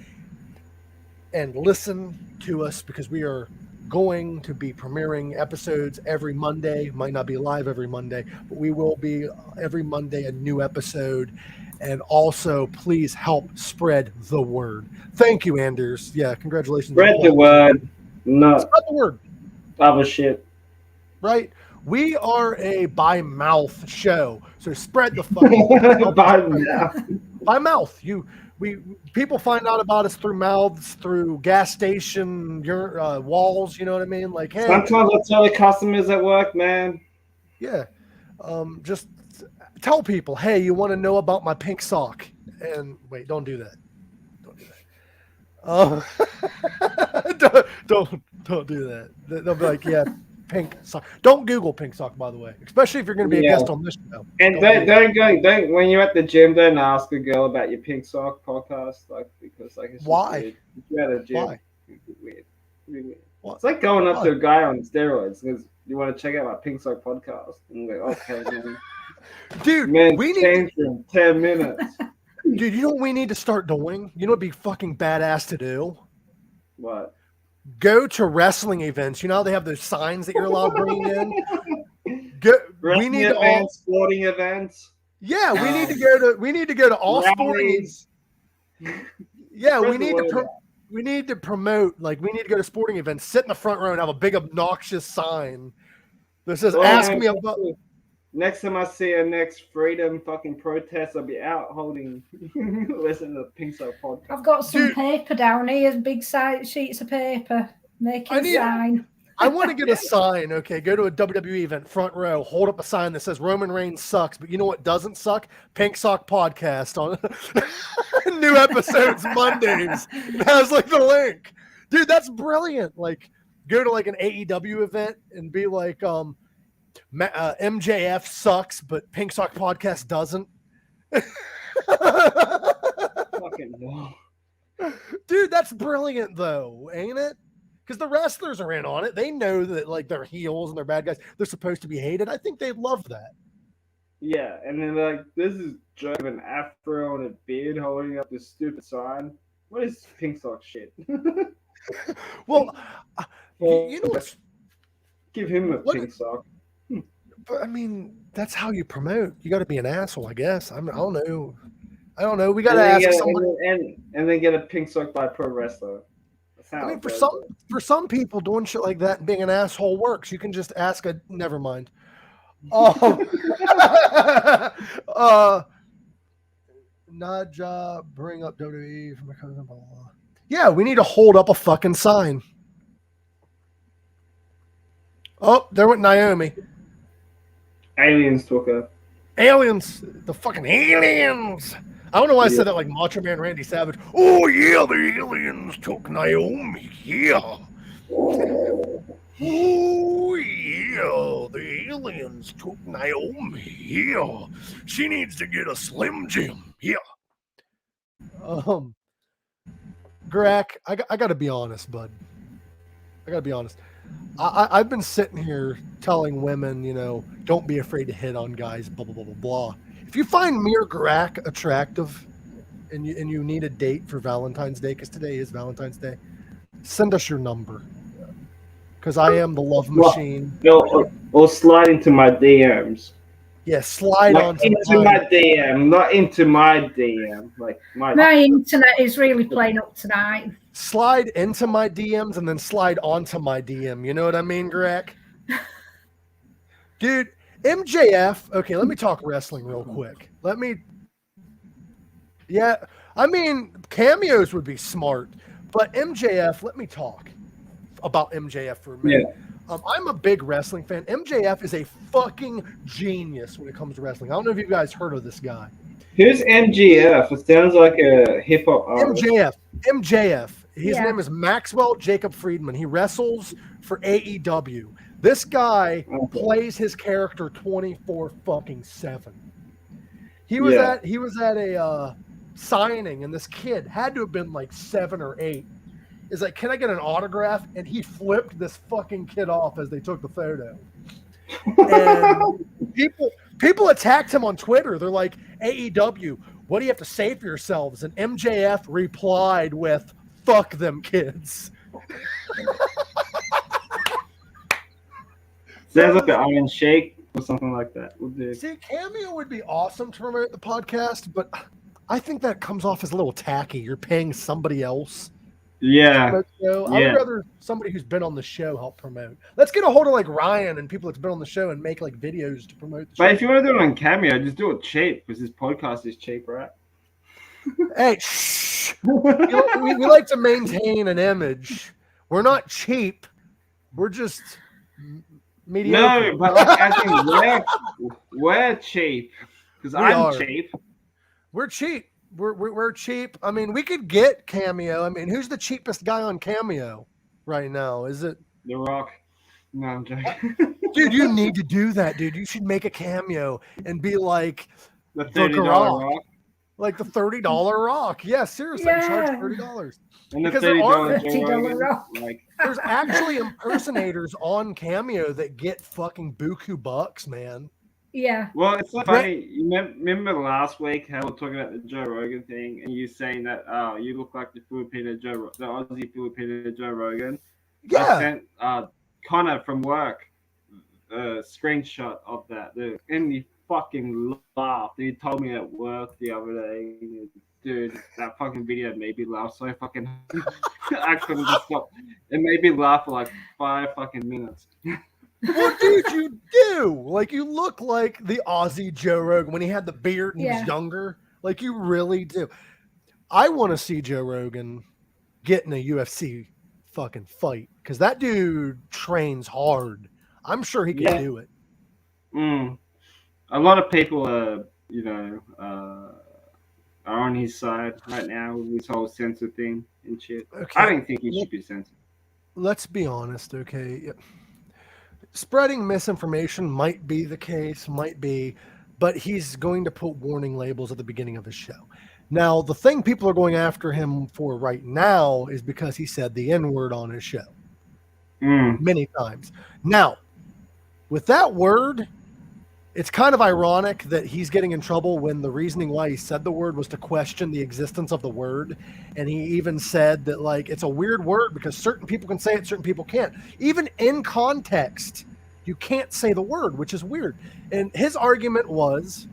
S1: and listen to us because we are going to be premiering episodes every Monday. Might not be live every Monday, but we will be every Monday a new episode. And also, please help spread the word. Thank you, Anders. Yeah, congratulations.
S3: Spread the word. No.
S1: Spread the word.
S3: Other shit.
S1: Right? We are a by mouth show, so spread the fucking word. By mouth. People find out about us through mouths, through gas station walls. You know what I mean? Like, hey.
S3: Sometimes I tell the customers at work, man.
S1: Yeah. Just tell people, hey, you want to know about my pink sock? And wait, don't do that. Don't do that. Don't do that. They'll be like, yeah, pink sock. Don't Google pink sock, by the way, especially if you're going to be a guest on this show.
S3: And don't when you're at the gym, don't ask a girl about your pink sock podcast, because it's
S1: why?
S3: Weird. If you're at a gym,
S1: why?
S3: It's weird. It's like going up to a guy on steroids because you want to check out my pink sock podcast. And I'm like, okay, man.
S1: Dude,
S3: we need in 10 minutes.
S1: Dude, you know what we need to start doing? You know what'd be fucking badass to do?
S3: What?
S1: Go to wrestling events. You know how they have those signs that you're allowed bringing in? We need
S3: events, sporting events.
S1: Yeah, we need to go to all sporting. Yeah, we need to promote. Like, we need to go to sporting events, sit in the front row, and have a big obnoxious sign that says, "Ask me about."
S3: Next time I see a next freedom fucking protest, I'll be out holding, listen to the Pink Sock podcast.
S2: I've got some paper down here, big sheets of paper. Make a sign.
S1: I want to get a sign, okay? Go to a WWE event, front row, hold up a sign that says Roman Reigns sucks, but you know what doesn't suck? Pink Sock Podcast on new episodes Mondays. It has like the link. Dude, that's brilliant. Like, go to like an AEW event and be like, MJF sucks, but Pink Sock Podcast doesn't.
S3: Fucking no.
S1: Dude, that's brilliant though, ain't it? Because the wrestlers are in on it. They know that like they're heels and they're bad guys. They're supposed to be hated. I think they'd love that.
S3: Yeah, and then like this is Joe with an afro and a beard holding up this stupid sign. What is Pink Sock shit?
S1: Well, you know what's...
S3: Give him a pink sock.
S1: But I mean, that's how you promote. You got to be an asshole, I guess. I don't know. We got to ask somebody.
S3: And then get a pink sock by a pro wrestler.
S1: I mean, for some people, doing shit like that and being an asshole works. You can just ask a. Never mind. Naja, bring up WWE for my cousin. Blah, blah, blah. Yeah, we need to hold up a fucking sign. Oh, there went Naomi.
S3: Aliens took her.
S1: Aliens, the fucking aliens. I don't know why I said that like Macho Man Randy Savage. Oh yeah, the aliens took Naomi. Yeah. Oh yeah, the aliens took Naomi. Yeah. She needs to get a Slim Jim. Yeah. Gorak, I got to be honest, bud. I got to be honest. I've been sitting here telling women, don't be afraid to hit on guys, blah, blah, blah, blah, blah. If you find me or Gorak attractive and you need a date for Valentine's Day, because today is Valentine's Day, send us your number. Because I am the love machine.
S3: Or slide into my DMs.
S1: Yeah, slide
S3: like
S1: onto
S3: into my DM, not into my DM. Like
S2: my internet is really playing up tonight.
S1: Slide into my DMs and then slide onto my DM. You know what I mean, Gorak? Dude, MJF. Okay, let me talk wrestling real quick. Yeah, I mean, cameos would be smart, but MJF, let me talk about MJF for a minute. Yeah. I'm a big wrestling fan. MJF is a fucking genius when it comes to wrestling. I don't know if you guys heard of this guy.
S3: Who's MJF? It sounds like a hip hop artist.
S1: MJF. His name is Maxwell Jacob Friedman. He wrestles for AEW. This guy plays his character 24/7. He was at a signing, and this kid had to have been like 7 or 8. Is like, can I get an autograph? And he flipped this fucking kid off as they took the photo. And people attacked him on Twitter. They're like, AEW, what do you have to say for yourselves? And MJF replied with, fuck them kids.
S3: Sounds like an Iron Shake or something like that.
S1: See, Cameo would be awesome to promote the podcast, but I think that comes off as a little tacky. You're paying somebody else.
S3: Yeah.
S1: I would rather somebody who's been on the show help promote. Let's get a hold of like Ryan and people that's been on the show and make like videos to promote the show.
S3: But if you want to do it on Cameo, just do it cheap because this podcast is cheap, right?
S1: Hey, shh. we like to maintain an image. We're not cheap. We're just mediocre.
S3: No, but like, as in we're cheap because I'm cheap.
S1: We're cheap. We're cheap. I mean, we could get Cameo. I mean, who's the cheapest guy on Cameo right now? Is it
S3: The Rock? No, I'm joking.
S1: Dude, you need to do that, dude. You should make a Cameo and be like
S3: the $30 Rock.
S1: Like the $30 Rock. Yeah, seriously, charge $30.
S3: And the
S1: because
S3: $30
S2: Rock.
S3: Like
S1: there's actually impersonators on Cameo that get fucking buku bucks, man.
S2: Yeah.
S3: Well, it's so funny. You remember last week how we were talking about the Joe Rogan thing, and you saying that you look like the Aussie Filipino Joe Rogan.
S1: Yeah.
S3: I sent Connor from work a screenshot of that, and he fucking laughed. He told me at work the other day, dude, that fucking video made me laugh so fucking. I couldn't just stop. It made me laugh for like 5 fucking minutes.
S1: What did you do? Like, you look like the Aussie Joe Rogan when he had the beard and he was younger. Like, you really do. I want to see Joe Rogan get in a UFC fucking fight because that dude trains hard. I'm sure he can do it.
S3: A lot of people are on his side right now with this whole censor thing and shit. Okay. I don't think he should be censored.
S1: Let's be honest, okay? Spreading misinformation might be the case, but he's going to put warning labels at the beginning of his show. Now, the thing people are going after him for right now is because he said the N-word on his show many times. Now, with that word, it's kind of ironic that he's getting in trouble when the reasoning why he said the word was to question the existence of the word. And he even said that, like, it's a weird word because certain people can say it, certain people can't. Even in context, you can't say the word, which is weird. And his argument was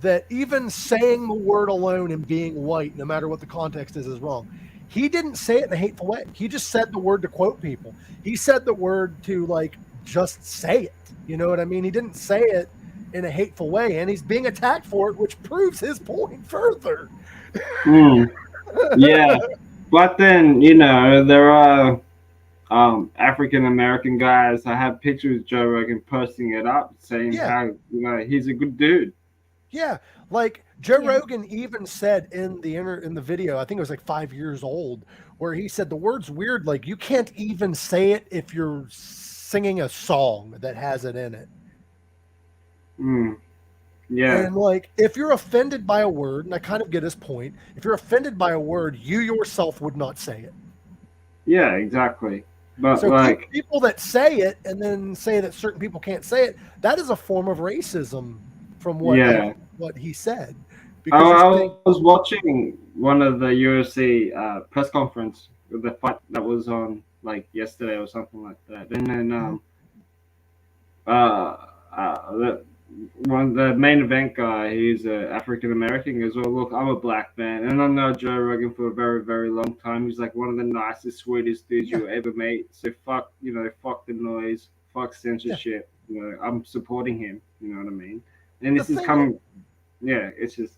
S1: that even saying the word alone and being white, no matter what the context is wrong. He didn't say it in a hateful way. He just said the word to quote people. He said the word to, like, just say it. You know what I mean? He didn't say it in a hateful way, and he's being attacked for it, which proves his point further.
S3: Yeah, but then, there are African American guys that have pictures of Joe Rogan posting it up, saying how he's a good dude.
S1: Yeah, like Joe
S2: Yeah.
S1: Rogan even said in the video, I think it was like 5 years old, where he said the word's weird. Like you can't even say it if you're singing a song that has it in it.
S3: Yeah.
S1: And like if you're offended by a word, and I kind of get his point, if you're offended by a word, you yourself would not say it.
S3: Yeah, exactly. But
S1: So
S3: like,
S1: people that say it and then say that certain people can't say it, that is a form of racism from what he said. Because you're
S3: I
S1: saying,
S3: was watching one of the UFC press conference with the fight that was on like yesterday or something like that, and then the the main event guy, he's African American as well. Look, I'm a black man, and I know Joe Rogan for a very, very long time. He's like one of the nicest, sweetest dudes you ever meet. So fuck, fuck the noise, fuck censorship. I'm supporting him. You know what I mean? And this is coming. Yeah, it's just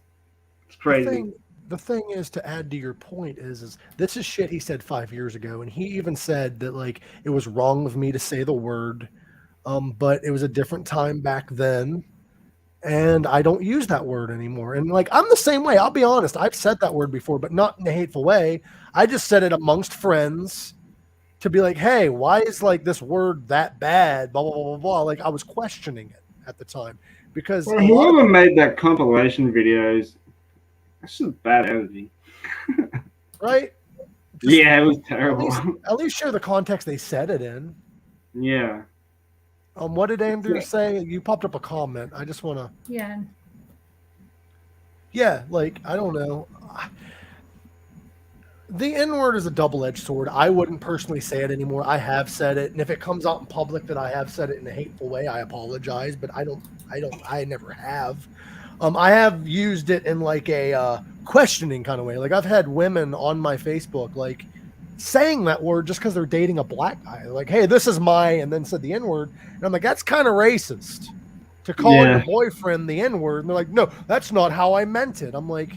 S3: it's crazy.
S1: The thing is, to add to your point, is this is shit he said 5 years ago, and he even said that like it was wrong of me to say the word, but it was a different time back then, and I don't use that word anymore. And like I'm the same way. I'll be honest, I've said that word before, but not in a hateful way. I just said it amongst friends to be like, hey, why is like this word that bad? Blah blah blah blah blah. Like I was questioning it at the time because
S3: Well,
S1: a lot of
S3: whoever made that compilation videos, that's just bad editing.
S1: right.
S3: Yeah, it was terrible.
S1: At least share the context they said it in.
S3: Yeah.
S1: What did Andrew say? You popped up a comment. I just want to.
S2: Yeah.
S1: Yeah, like I don't know. The N-word is a double-edged sword. I wouldn't personally say it anymore. I have said it, and if it comes out in public that I have said it in a hateful way, I apologize. But I never have. I have used it in like a questioning kind of way. Like I've had women on my Facebook like saying that word just because they're dating a black guy. They're like, hey, this is my, and then said the N-word. And I'm like, that's kind of racist to call your boyfriend the N-word. And they're like, no, that's not how I meant it. I'm like,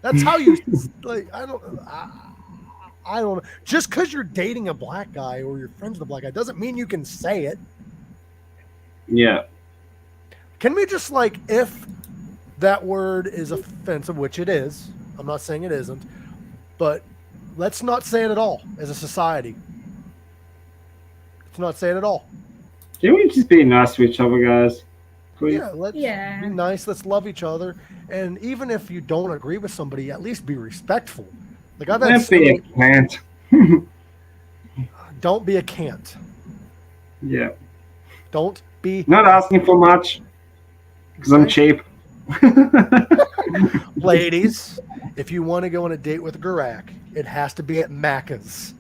S1: that's how you, like, I don't know. Just because you're dating a black guy or you're friends with a black guy doesn't mean you can say it.
S3: Yeah.
S1: Can we just like, if that word is offensive, which it is, I'm not saying it isn't, but let's not say it at all as a society. Let's not say it at all.
S3: Can we just be nice to each other, guys? Please?
S1: Yeah, let's be nice. Let's love each other. And even if you don't agree with somebody, at least be respectful. Like I've had
S3: be a can't.
S1: Don't be a can't.
S3: Yeah.
S1: Don't be
S3: not asking for much because I'm cheap.
S1: Ladies, if you want to go on a date with Gorak, it has to be at Macca's.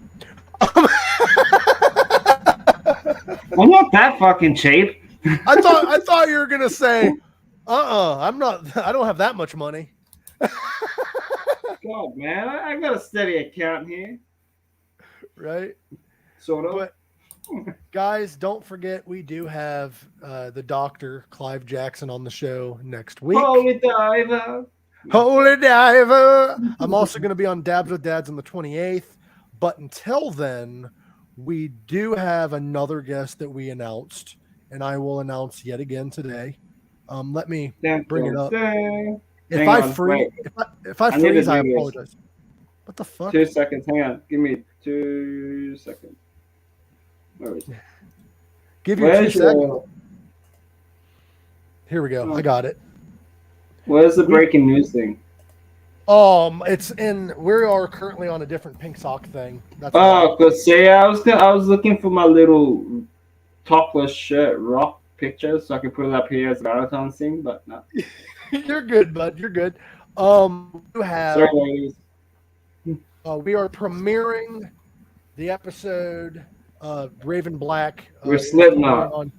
S3: I'm not that fucking cheap.
S1: I thought you were gonna say, I'm not. I don't have that much money.
S3: God, man, I got a steady account here.
S1: Right.
S3: Sort of.
S1: But guys, don't forget we do have the doctor Clive Jackson on the show next week.
S3: Holy diver.
S1: Holy diver. I'm also going to be on Dabs with Dads on the 28th. But until then, we do have another guest that we announced, and I will announce yet again today. Let me bring it up. If I freeze, I apologize. What the fuck?
S3: 2 seconds. Hang on. Give me 2 seconds. Where is it?
S1: Give you 2 seconds. Here we go. I got it.
S3: Where's the breaking news thing?
S1: It's in. We are currently on a different pink sock thing. That's
S3: because see, I was looking for my little topless shirt rock picture so I can put it up here as a Valentine thing, but no.
S1: You're good, bud. You're good. You have.
S3: Sorry, ladies.
S1: We are premiering the episode Raven Black.
S3: We're Slipknot
S1: on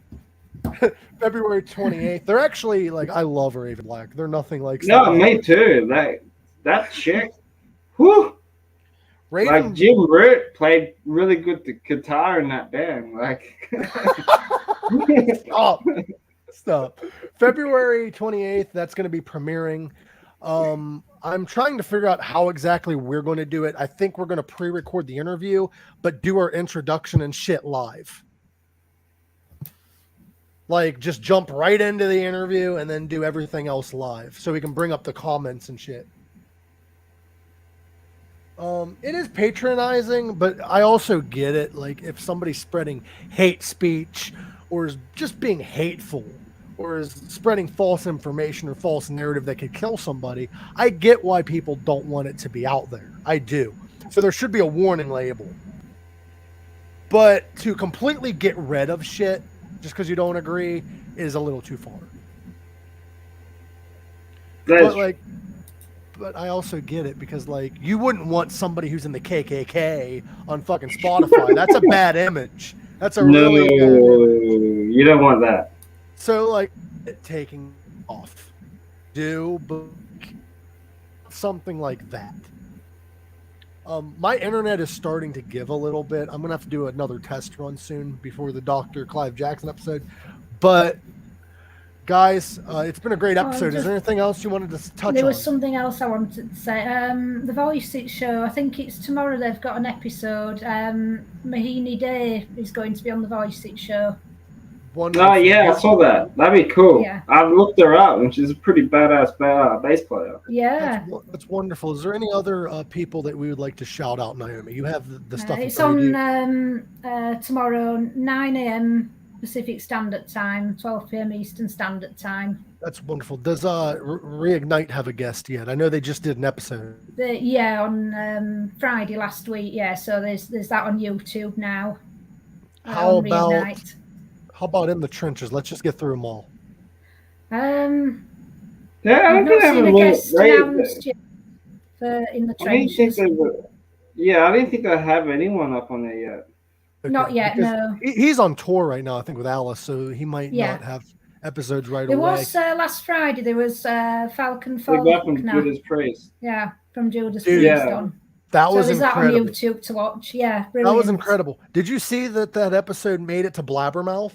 S1: February 28th. They're actually like, I love Raven Black. They're nothing like.
S3: No, me too. That chick. Whew. Like Jim Root played really good guitar in that band. Like,
S1: stop. February 28th. That's going to be premiering. I'm trying to figure out how exactly we're going to do it. I think we're going to pre-record the interview, but do our introduction and shit live. Like, just jump right into the interview and then do everything else live, so we can bring up the comments and shit. It is patronizing, but I also get it. Like, if somebody's spreading hate speech or is just being hateful or is spreading false information or false narrative that could kill somebody, I get why people don't want it to be out there. I do. So there should be a warning label. But to completely get rid of shit just because you don't agree is a little too far. But I also get it because, like, you wouldn't want somebody who's in the KKK on fucking Spotify. That's a bad image. That's a really bad image.
S3: You don't want that.
S1: So, like, taking off. But something like that. My internet is starting to give a little bit. I'm going to have to do another test run soon before the Dr. Clive Jackson episode. But, guys, it's been a great episode. Is there anything else you wanted to touch on?
S2: There was something else I wanted to say. The Voice It show, I think it's tomorrow they've got an episode. Mahini Day is going to be on the Voice It show.
S1: Wonderful.
S3: Oh, yeah, I saw that. That'd be cool.
S2: Yeah.
S3: I've looked her up, and she's a pretty badass bass player.
S2: Yeah.
S1: That's wonderful. Is there any other people that we would like to shout out, Naomi? You have the stuff.
S2: It's on tomorrow, 9 a.m. Pacific Standard Time, 12 p.m. Eastern Standard Time.
S1: That's wonderful. Does Reignite have a guest yet? I know they just did an episode.
S2: On Friday last week. Yeah, so there's that on YouTube now.
S1: How about
S2: Reignite.
S1: How about In the Trenches? Let's just get through them all.
S3: Yeah, I
S2: I've not seen a guest announced yet for In the Trenches.
S3: I didn't think I have anyone up on there yet.
S1: Okay,
S2: Not yet, no.
S1: He's on tour right now, I think, with Alice, so he might not have episodes right
S2: there
S1: away.
S2: Was last Friday. There was Falcon
S3: We got from
S2: Faulkner.
S3: Judas Priest.
S2: Yeah, from Judas
S1: Dude,
S2: Priest
S3: yeah.
S2: on.
S1: That was
S2: there's
S1: incredible.
S2: that on YouTube to watch. Yeah, brilliant.
S1: That was incredible. Did you see that episode made it to Blabbermouth?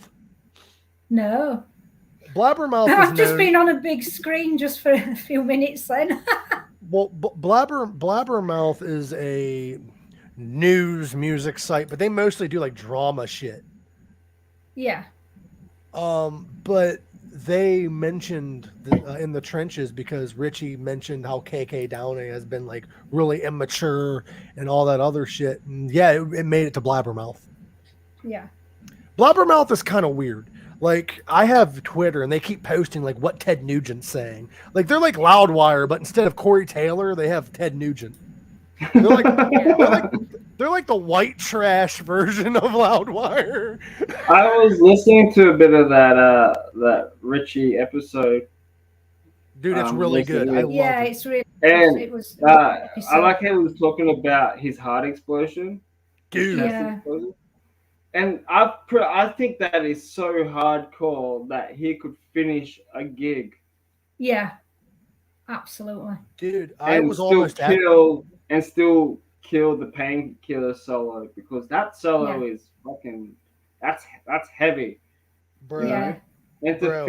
S2: No.
S1: Blabbermouth
S2: I've just been on a big screen just for a few minutes then.
S1: Well, Blabbermouth is a news music site, but they mostly do like drama shit.
S2: Yeah.
S1: But they mentioned In the Trenches because Richie mentioned how KK Downey has been like really immature and all that other shit. And yeah, it made it to Blabbermouth.
S2: Yeah.
S1: Blabbermouth is kind of weird. Like, I have Twitter and they keep posting like what Ted Nugent's saying. Like, they're like Loudwire, but instead of Corey Taylor, they have Ted Nugent. They're like the white trash version of Loudwire.
S3: I was listening to a bit of that Richie episode.
S1: Dude, it's really good. I love it.
S2: It's really
S3: and
S2: it was
S3: I like how he was talking about his heart explosion.
S1: Dude.
S2: Yeah.
S3: Explosion. And I think that is so hardcore that he could finish a gig.
S2: Yeah. Absolutely.
S1: Dude,
S3: still kill the painkiller solo because that solo is fucking that's heavy.
S1: Bro.
S2: Yeah.
S3: And to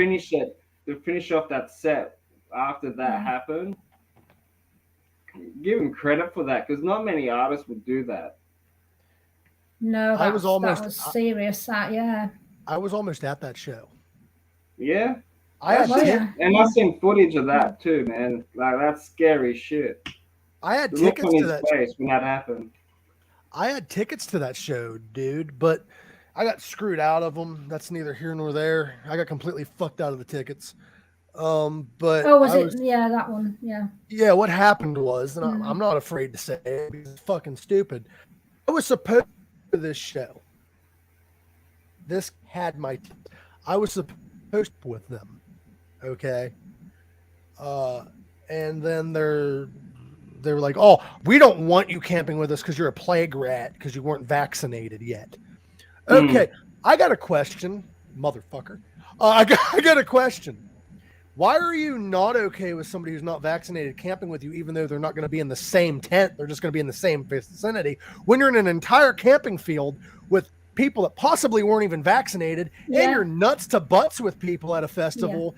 S3: finish off that set after that happened, give him credit for that because not many artists would do that.
S2: No, that was serious.
S1: I was almost at that show.
S3: Yeah.
S1: And
S3: I've seen footage of that too, man. Like, that's scary shit.
S1: I had tickets to that
S3: face when that happened.
S1: I had tickets to that show, dude, but I got screwed out of them. That's neither here nor there. I got completely fucked out of the tickets. But
S2: that one? Yeah.
S1: Yeah, what happened was, and I'm not afraid to say it because it's fucking stupid. I was supposed to this show. This had I was supposed to with them. Okay. And then they were like, "Oh, we don't want you camping with us because you're a plague rat because you weren't vaccinated yet." Okay, I got a question, motherfucker. I got a question. Why are you not okay with somebody who's not vaccinated camping with you, even though they're not going to be in the same tent? They're just going to be in the same vicinity. When you're in an entire camping field with people that possibly weren't even vaccinated, and you're nuts to butts with people at a festival.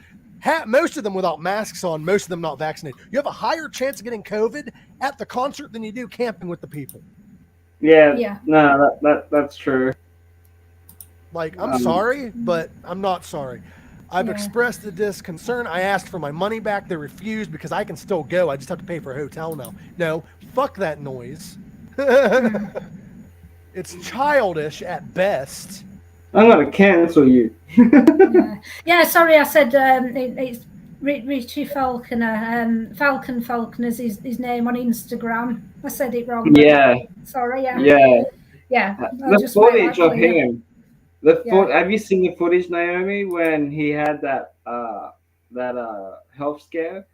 S1: Most of them without masks on, most of them not vaccinated. You have a higher chance of getting COVID at the concert than you do camping with the people.
S3: Yeah. No, that's true.
S1: Like, I'm sorry, but I'm not sorry. I've expressed the disconcern. I asked for my money back. They refused because I can still go. I just have to pay for a hotel now. No, fuck that noise. It's childish at best.
S3: I'm gonna cancel you.
S2: Yeah, sorry, I said it's Richie Falconer. Falcon Falconer's his name on Instagram. I said it wrong.
S3: Yeah.
S2: Sorry.
S3: Yeah. The footage of
S2: clear.
S3: him. Have you seen the footage, Naomi, when he had that health scare?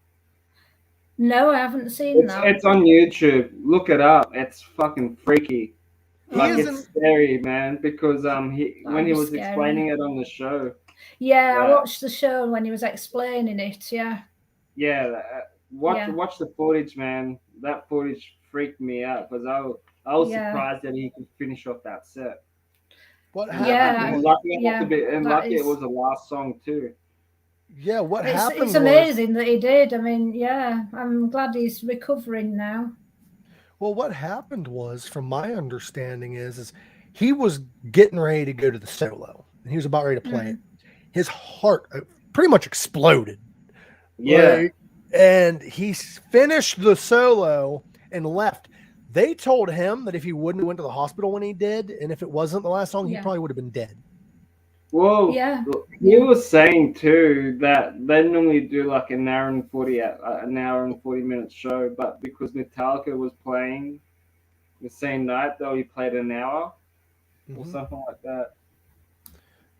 S2: No, I haven't seen that.
S3: It's on YouTube. Look it up. It's fucking freaky. It's scary, man, because when he was explaining it on the show.
S2: Yeah, I watched the show when he was explaining it. Yeah.
S3: Yeah, watch the footage, man. That footage freaked me out because I was surprised that he could finish off that set.
S1: What happened?
S2: Yeah,
S3: and lucky it was the last song too.
S1: Yeah, what happened?
S2: It's amazing that he did. I mean, yeah, I'm glad he's recovering now.
S1: Well, what happened was, from my understanding, is he was getting ready to go to the solo, and he was about ready to play it. His heart pretty much exploded.
S3: Yeah.
S1: And he finished the solo and left. They told him that if he wouldn't have went to the hospital when he did, and if it wasn't the last song, he probably would have been dead.
S3: Well, he was saying too that they normally do like an hour and 40 minute show, but because Metallica was playing the same night, though, he played an hour or something like that.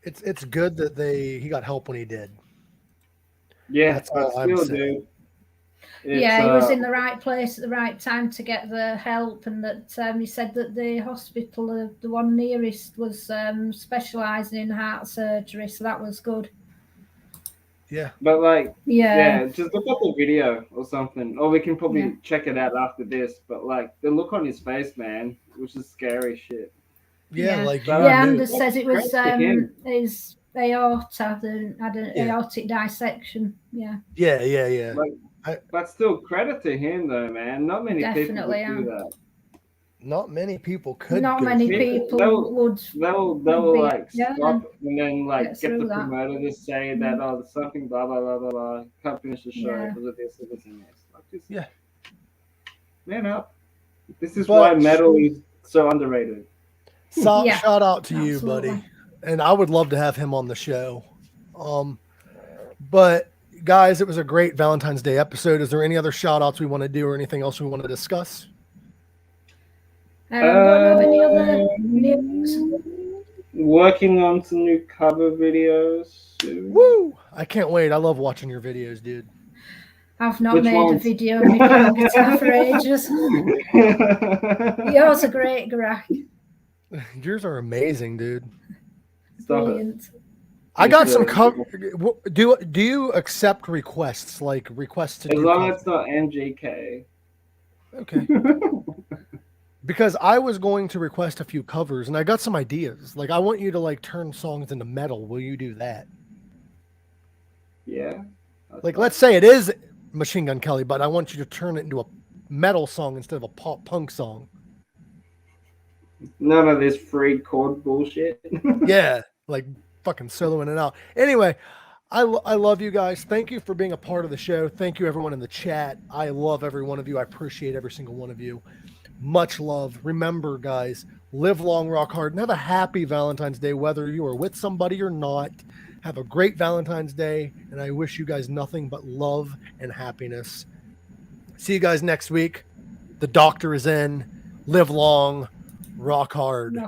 S1: It's good that he got help when he did.
S3: Yeah,
S1: that's all I'm saying.
S2: He was in the right place at the right time to get the help, and that he said that the hospital, the one nearest, was specialising in heart surgery, so that was good.
S1: Yeah,
S3: but just look up the video or something, or we can probably check it out after this. But like the look on his face, man, which is scary shit.
S2: Anders says it was his aorta, had an aortic dissection.
S1: Yeah.
S3: But still, credit to him though, man. Not many people would do that.
S1: Not many people could.
S2: Not many people would.
S3: They'll like stop and then like get the promoter to say that there's something blah blah blah blah blah. Can't finish the show because of this and this and this. Like just man up. This is why metal is so underrated.
S1: Shout out to you, buddy. And I would love to have him on the show. But guys, it was a great Valentine's Day episode. Is there any other shout outs we want to do or anything else we want to discuss?
S2: Don't have any other news.
S3: Working on some new cover videos soon.
S1: Woo! I can't wait. I love watching your videos, dude.
S2: I've not made a video of me playing guitar for ages. Yours are great, Gorak.
S1: Yours are amazing, dude.
S2: Brilliant.
S1: I got some cover. Do you accept requests, like requests to
S3: as long as it's not MGK?
S1: Okay. Because I was going to request a few covers, and I got some ideas. Like, I want you to like turn songs into metal. Will you do that?
S3: Yeah.
S1: Like, let's say it is Machine Gun Kelly, but I want you to turn it into a metal song instead of a pop punk song.
S3: None of this free chord bullshit.
S1: Yeah, like fucking soloing it out. Anyway, I love you guys. Thank you for being a part of the show. Thank you, everyone in the chat. I love every one of you. I appreciate every single one of you. Much love. Remember, guys, live long, rock hard, and have a happy Valentine's Day, whether you are with somebody or not. Have a great Valentine's Day, and I wish you guys nothing but love and happiness. See you guys next week. The doctor is in. Live long, rock hard.